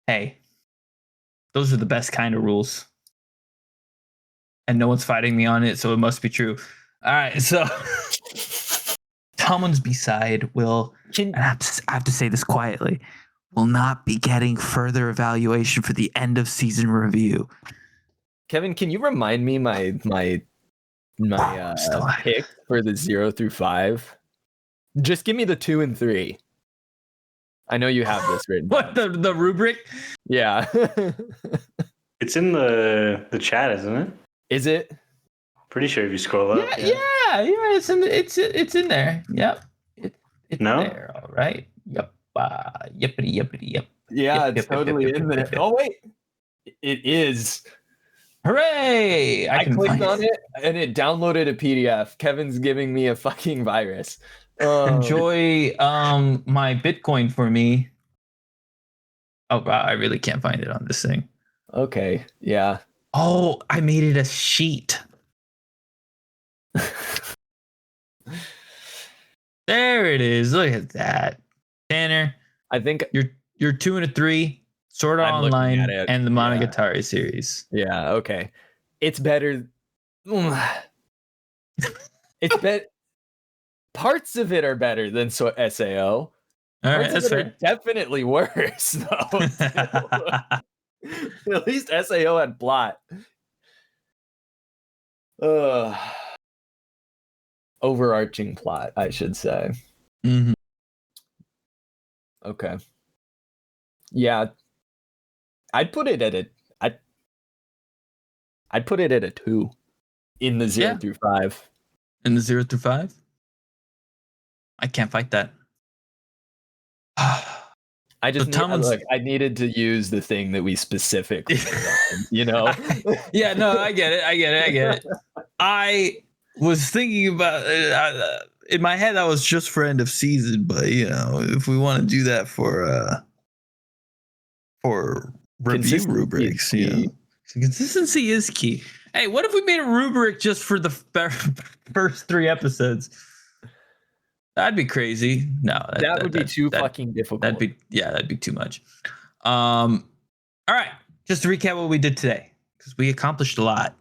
Hey, those are the best kind of rules. And no one's fighting me on it, so it must be true. All right, so Tomlin's B-side will, and I have to say this quietly, will not be getting further evaluation for the end of season review. Kevin, can you remind me my pick for the 0 through 5? Just give me the 2 and 3. I know you have this written. What the rubric? Yeah. It's in the chat, isn't it? Is it? Pretty sure if you scroll up. Yeah. It's in there. Yep. It's No? there. All right. Yep. Yep. Yeah, Yep, it's yep, totally yep, in yep, there. yep, yep. Oh wait, it is. Hooray! I can clicked find on it and it downloaded a PDF. Kevin's giving me a fucking virus. Enjoy my Bitcoin for me. Oh wow, I really can't find it on this thing. Okay, yeah. Oh, I made it a sheet. There it is. Look at that. Tanner, I think you're 2 and a 3, Sword Art I'm looking Online at it. and the Yeah. Monogatari series. yeah, okay. It's better. It's better. Parts of it are better than SAO. All right, Parts that's of it fair. are definitely worse, though. At least SAO had plot. Overarching plot, I should say. Mhm. Okay. Yeah. I'd put it at I'd put it at a 2 in the 0 Yeah. through 5. In the 0 through 5? I can't fight that. I just So Tamon's- I needed to use the thing that we specifically designed, you know. Yeah, no, I get it. I was thinking about in my head that was just for end of season, but you know, if we want to do that for review Consistency rubrics, is you key. know, so consistency is key. Hey, what if we made a rubric just for the first 3 episodes? That'd be crazy. No, that would be too fucking difficult. that'd be too much. All right, just to recap what we did today, because we accomplished a lot.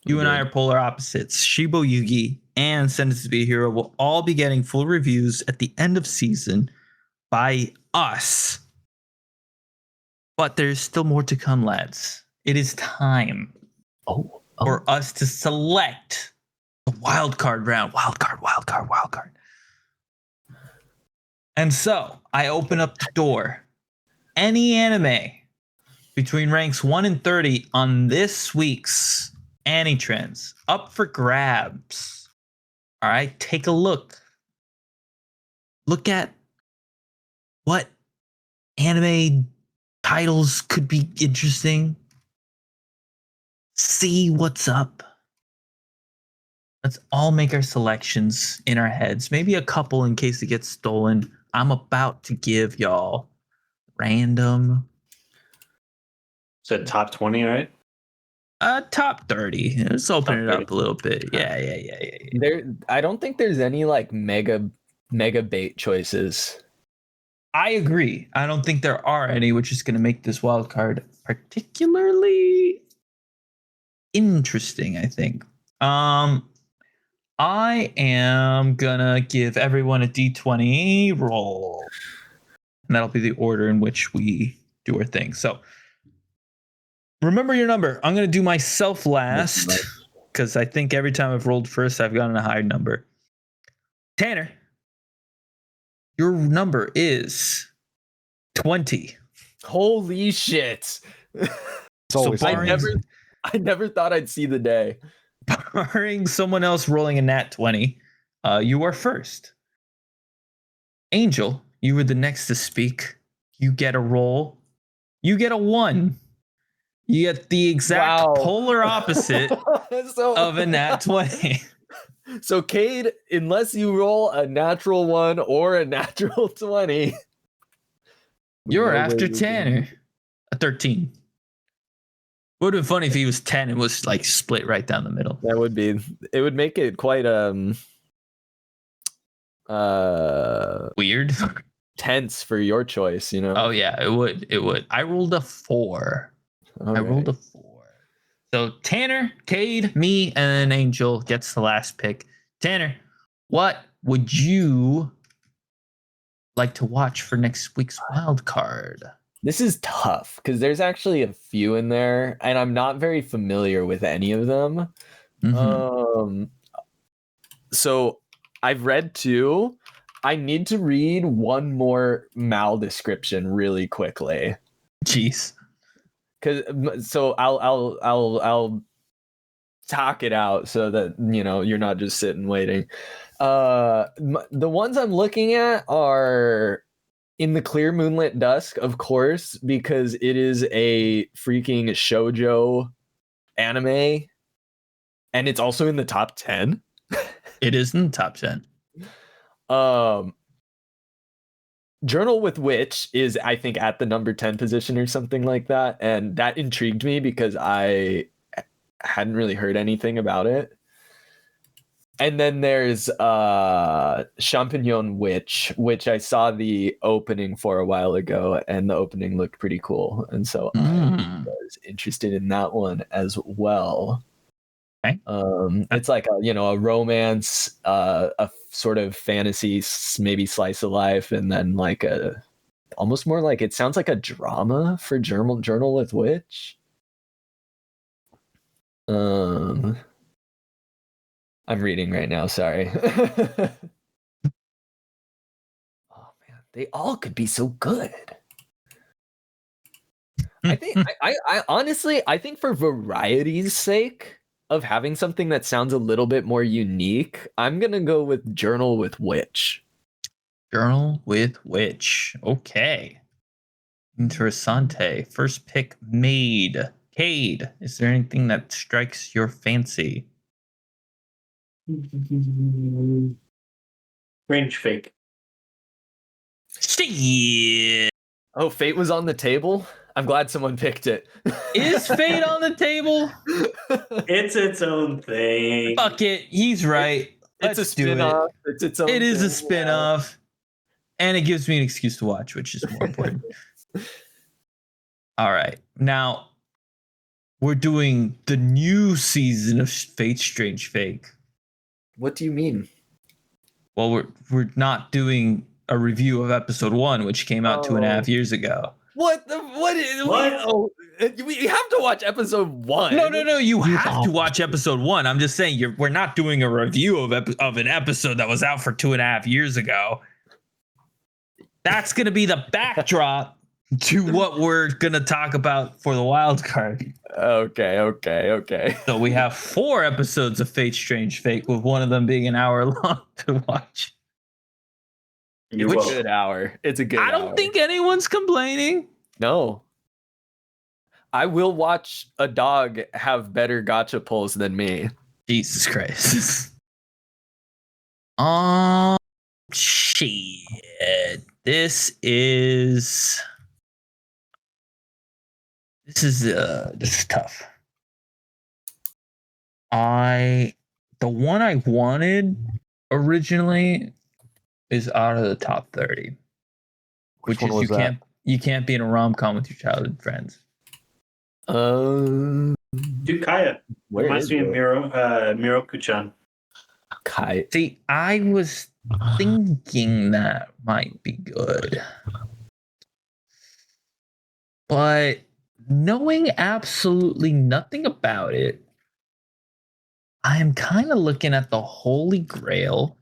You and I are polar opposites. Shiboyugi and Sentenced to Be a Hero will all be getting full reviews at the end of season by us. But there's still more to come, lads. It is time for us to select the wild card round. Wild card. And so I open up the door. Any anime between ranks 1 and 30 on this week's Annie Trends up for grabs. All right, take a look. Look at what anime titles could be interesting. See what's up. Let's all make our selections in our heads. Maybe a couple in case it gets stolen. I'm about to give y'all random. Said top 20, right? Top 30. Let's open it up a little bit. Yeah. I don't think there's any like mega bait choices. I agree. I don't think there are any, which is going to make this wild card particularly interesting, I think. I am gonna give everyone a D20 roll. And that'll be the order in which we do our thing. So remember your number. I'm gonna do myself last because I think every time I've rolled first, I've gotten a higher number. Tanner, your number is 20. Holy shit. So I never thought I'd see the day. Barring someone else rolling a nat 20, you are first. Angel, you were the next to speak. You get a roll. You get a 1. You get the exact polar opposite of a nat 20. So, Cade, unless you roll a natural 1 or a natural 20, you're after Tanner. A 13. Would have been funny if he was 10 and was like split right down the middle. That would be. It would make it quite weird. Tense for your choice, you know. Oh yeah, it would. I rolled a 4. I rolled a 4. So Tanner, Cade, me, and Angel gets the last pick. Tanner, what would you like to watch for next week's wild card? This is tough because there's actually a few in there, and I'm not very familiar with any of them. Mm-hmm. So I've read 2. I need to read one more mal description really quickly. Jeez. So I'll talk it out so that you're not just sitting waiting. The ones I'm looking at are In the Clear Moonlit Dusk, of course, because it is a freaking shoujo anime, and it's also in the top 10. It is in the top 10. Journal with Witch is, I think, at the number 10 position or something like that, and that intrigued me because I hadn't really heard anything about it. And then there's Champignon Witch, which I saw the opening for a while ago, and the opening looked pretty cool, and so I was interested in that one as well. Okay. It's like a romance, a sort of fantasy, maybe slice of life, and then like almost more like, it sounds like a drama for Journal with Witch. I'm reading right now, sorry. Oh man, they all could be so good. I think I honestly, I think for variety's sake of having something that sounds a little bit more unique, I'm gonna go with Journal with Witch. Journal with Witch. Okay. Interessante. First pick made. Cade, is there anything that strikes your fancy? Range fake. Shit. Oh, Fate was on the table? I'm glad someone picked it. Is Fate on the table? It's its own thing. Fuck it. He's right. It's a Let's do it. spin-off. It's its own It is a thing, spin-off. And it gives me an excuse to watch, which is more important. All right. Now, we're doing the new season of Fate Strange Fake. What do you mean? Well, we're not doing a review of episode 1, which came out 2.5 years ago. What? We have to watch episode 1. No. You have to watch episode 1. I'm just saying we're not doing a review of an episode that was out for 2.5 years ago. That's going to be the backdrop to what we're going to talk about for the wild card. Okay. So we have 4 episodes of Fate Strange Fake, with one of them being an hour long to watch. You It's will. a good hour. It's a good hour. I don't think anyone's complaining. No. I will watch a dog have better gacha pulls than me. Jesus Christ. Shit. This is tough. The one I wanted originally is out of the top 30. Which one is was that? you can't be in a rom-com with your childhood friends. Dude, Kaya. Where Reminds is me of it? Miroku-chan. Kai. See, I was thinking that might be good. But knowing absolutely nothing about it, I am kind of looking at the holy grail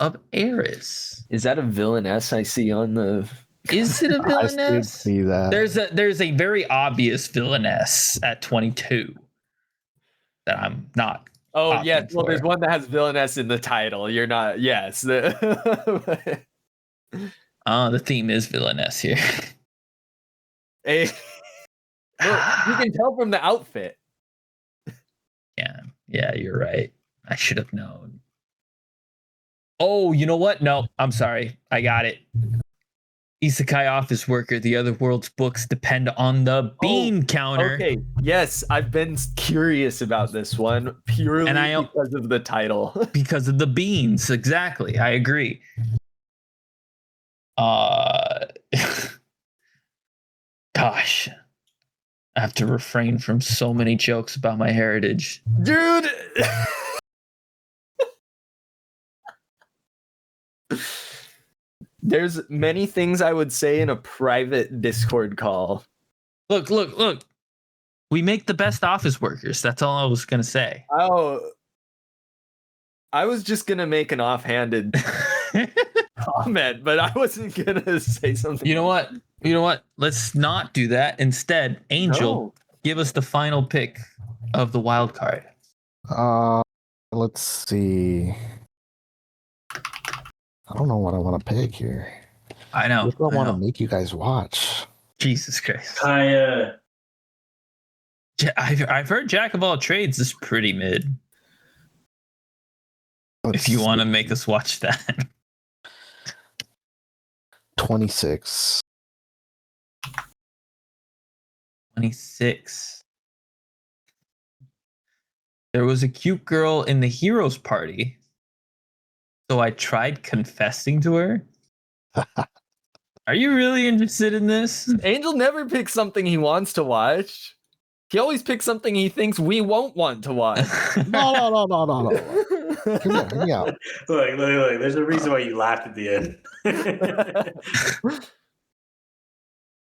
of Eris. Is that a villainess I see on the... Is it a I did villainess? see that. There's a very obvious villainess at 22 that I'm not. Oh, opting yes. Well, for. there's one that has villainess in the title. You're not... Yes. The theme is villainess here. Well, you can tell from the outfit. Yeah, you're right. I should have known. Oh, you know what? No, I'm sorry. I got it. Isekai office worker. The other world's books depend on the bean counter. Okay. Yes, I've been curious about this one purely because of the title. Because of the beans. Exactly. I agree. Gosh. I have to refrain from so many jokes about my heritage. Dude. There's many things I would say in a private Discord call. Look. We make the best office workers. That's all I was going to say. Oh, I was just going to make an offhanded comment, but I wasn't gonna say something. You know what? You know what? Let's not do that. Instead, Angel, No. give us the final pick of the wild card. Let's see. I don't know what I want to pick here. I know. What do I want to know. make you guys watch? Jesus Christ. Kaya. I've heard Jack of all trades is pretty mid. Let's If you want to see. make us watch that. 26. 26. There was a cute girl in the heroes party. So I tried confessing to her. Are you really interested in this? Angel never picks something he wants to watch. He always picks something he thinks we won't want to watch. No. Hear me out. Look. There's a reason why you laughed at the end.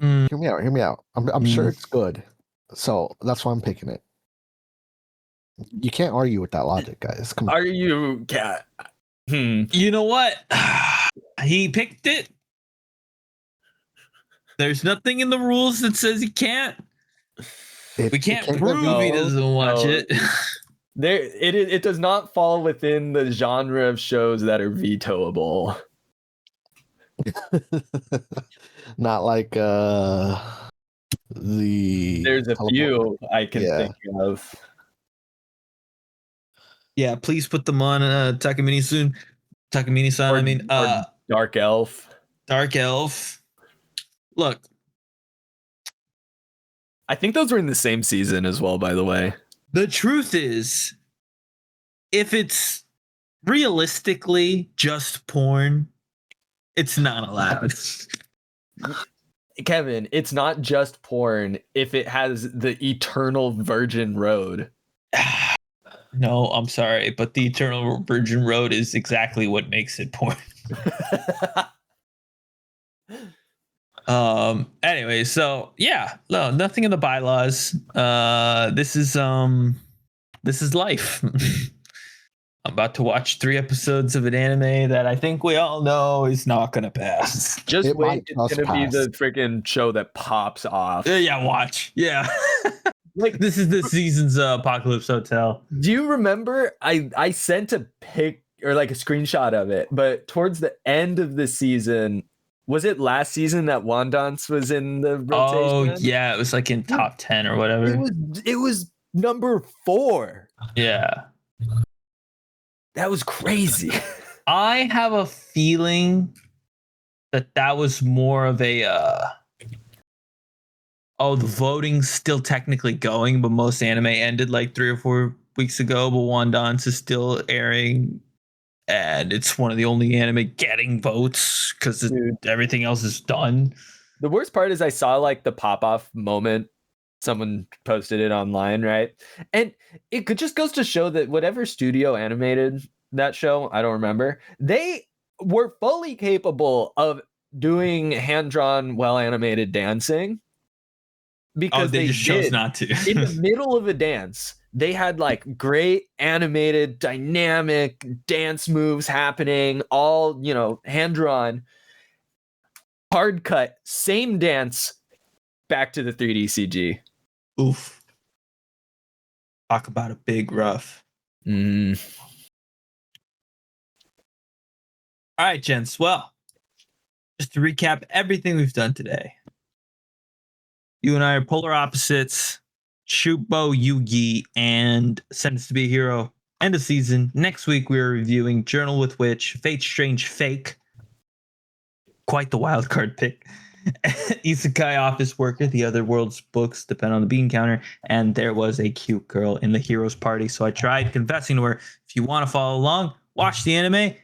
Hear me out. I'm sure it's good. So that's why I'm picking it. You can't argue with that logic, guys. Come on. Are you cat? You know what? He picked it. There's nothing in the rules that says he can't. We can't prove he doesn't watch it. It does not fall within the genre of shows that are vetoable. Not like the. There's a few I can think of. Yeah, please put them on Takamine soon. Takamine-san, I mean, or Dark Elf. Dark Elf. Look, I think those were in the same season as well, by the way. the truth is, if it's realistically just porn, it's not allowed. Kevin, it's not just porn if it has the Eternal Virgin Road. No, I'm sorry, but the Eternal Virgin Road is exactly what makes it porn. Anyway, so yeah, no, nothing in the bylaws. This is life. I'm about to watch 3 episodes of an anime that I think we all know is not gonna pass. Just It wait, might it's just gonna be pass. the freaking show that pops off. Yeah, watch. Yeah. Like this is the season's Apocalypse Hotel. Do you remember I sent a pic or like a screenshot of it, but towards the end of the season, was it last season that Wandance was in the rotation? Oh yeah, it was like in top 10 or whatever. It was number 4. Yeah. That was crazy. I have a feeling that was more of a the voting's still technically going, but most anime ended like 3 or 4 weeks ago, but One Dance is still airing, and it's one of the only anime getting votes because everything else is done. The worst part is I saw like the pop-off moment. Someone posted it online, right? And it just goes to show that whatever studio animated that show, I don't remember, they were fully capable of doing hand-drawn, well-animated dancing. Because they just chose not to. In the middle of a dance, they had like great animated, dynamic dance moves happening, all, hand-drawn, hard cut, same dance, back to the 3D CG. Oof. Talk about a big rough. All right, gents. Well, just to recap everything we've done today. You and I are polar opposites. Shiboyugi and Sentence to Be a Hero. End of season. Next week, we're reviewing Journal with Witch, Fate Strange Fake. Quite the wild card pick. Isekai Office Worker, The Other World's Books Depend on the Bean Counter, and There Was a Cute Girl in the Heroes Party. So I tried confessing to her, if you want to follow along, watch the anime,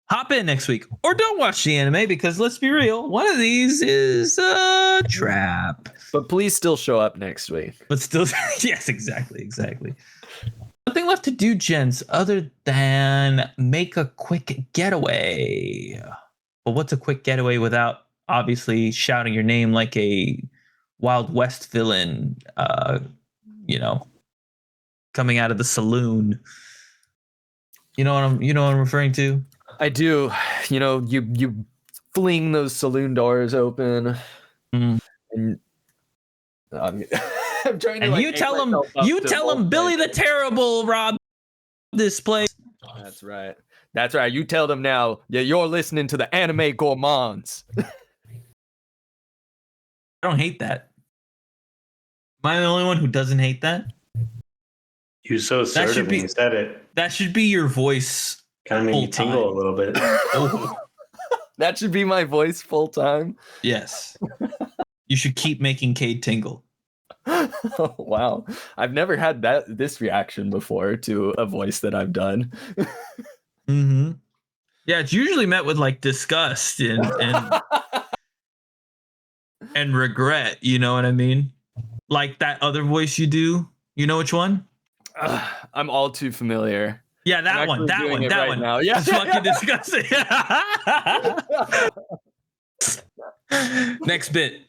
hop in next week, or don't watch the anime, because let's be real, one of these is a trap. But please still show up next week. But still, yes, exactly. Nothing left to do, gents, other than make a quick getaway. But what's a quick getaway without obviously shouting your name like a Wild West villain, coming out of the saloon? You know what I'm referring to? I do. You know, you fling those saloon doors open, Mm. and I'm trying to. And like, you make tell him, myself up to both Billy the places. Terrible robbed this place. That's right. That's right. You tell them now. Yeah, you're listening to the anime gourmands. I don't hate that. Am I the only one who doesn't hate that? You so assertive should when be- you said it. That should be your voice. Kind of made me Full tingle time. a little bit. Oh, That should be my voice full time. yes. You should keep making Cade tingle. Oh, wow. I've never had this reaction before to a voice that I've done. Mm-hmm. Yeah, it's usually met with like disgust and regret. You know what I mean? Like that other voice you do. You know which one? I'm all too familiar. Yeah, that one. That one. That one. Now. Yeah, It's fucking disgusting. Next bit.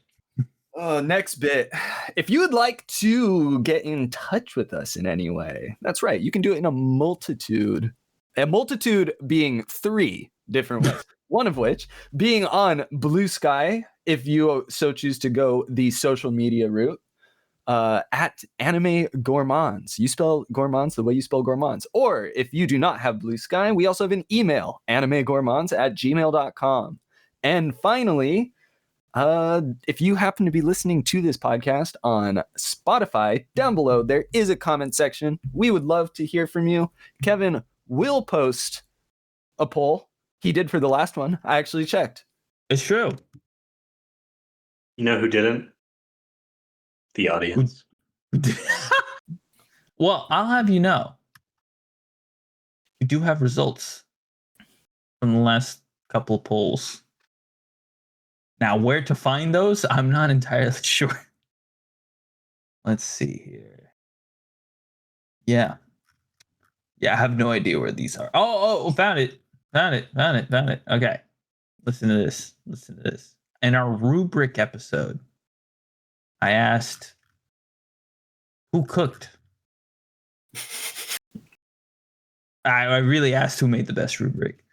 Next bit. If you would like to get in touch with us in any way, that's right. You can do it in a multitude. A multitude being 3 different ways. One of which being on Blue Sky, if you so choose to go the social media route, at Anime Gourmands. You spell gourmands the way you spell gourmands. Or if you do not have Blue Sky, we also have an email, animegourmands@gmail.com. And finally, if you happen to be listening to this podcast on Spotify, down below there is a comment section. We would love to hear from you. Kevin will post a poll. He did for the last one. I actually checked. It's true. You know who didn't? The audience. Well, I'll have you know. We do have results from the last couple polls. Now, where to find those, I'm not entirely sure. Let's see here. Yeah, I have no idea where these are. Oh, found it. Found it. Okay. Listen to this. In our rubric episode, I asked, who cooked? I really asked who made the best rubric.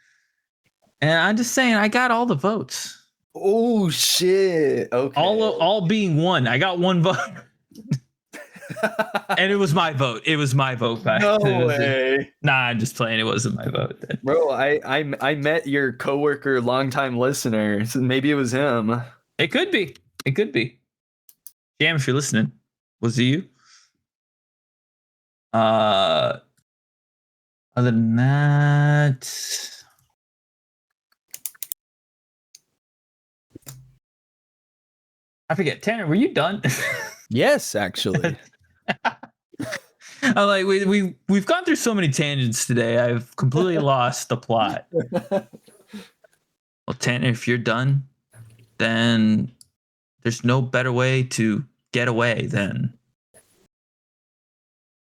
And I'm just saying, I got all the votes. Oh, shit. Okay. All being one. I got one vote. And it was my vote. Guys. No way. Nah, I'm just playing. It wasn't my vote. Then. Bro, I met your coworker, longtime listener. So maybe it was him. It could be. Jam, if you're listening, was it you? Other than that, I forget. Tanner, were you done? Yes, actually. I'm like, we've gone through so many tangents today. I've completely lost the plot. Well, Tanner, if you're done, then there's no better way to get away than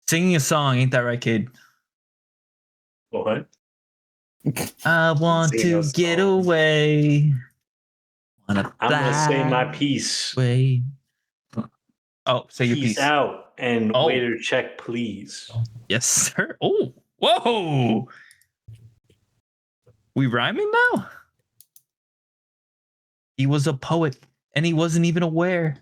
singing a song. Ain't that right, kid? What? I want Singing to a get song. away. I'm gonna say my piece. Way. Oh, say your Peace piece. out and Oh. waiter check, please. Yes, sir. Oh, whoa. We rhyming now? He was a poet and he wasn't even aware.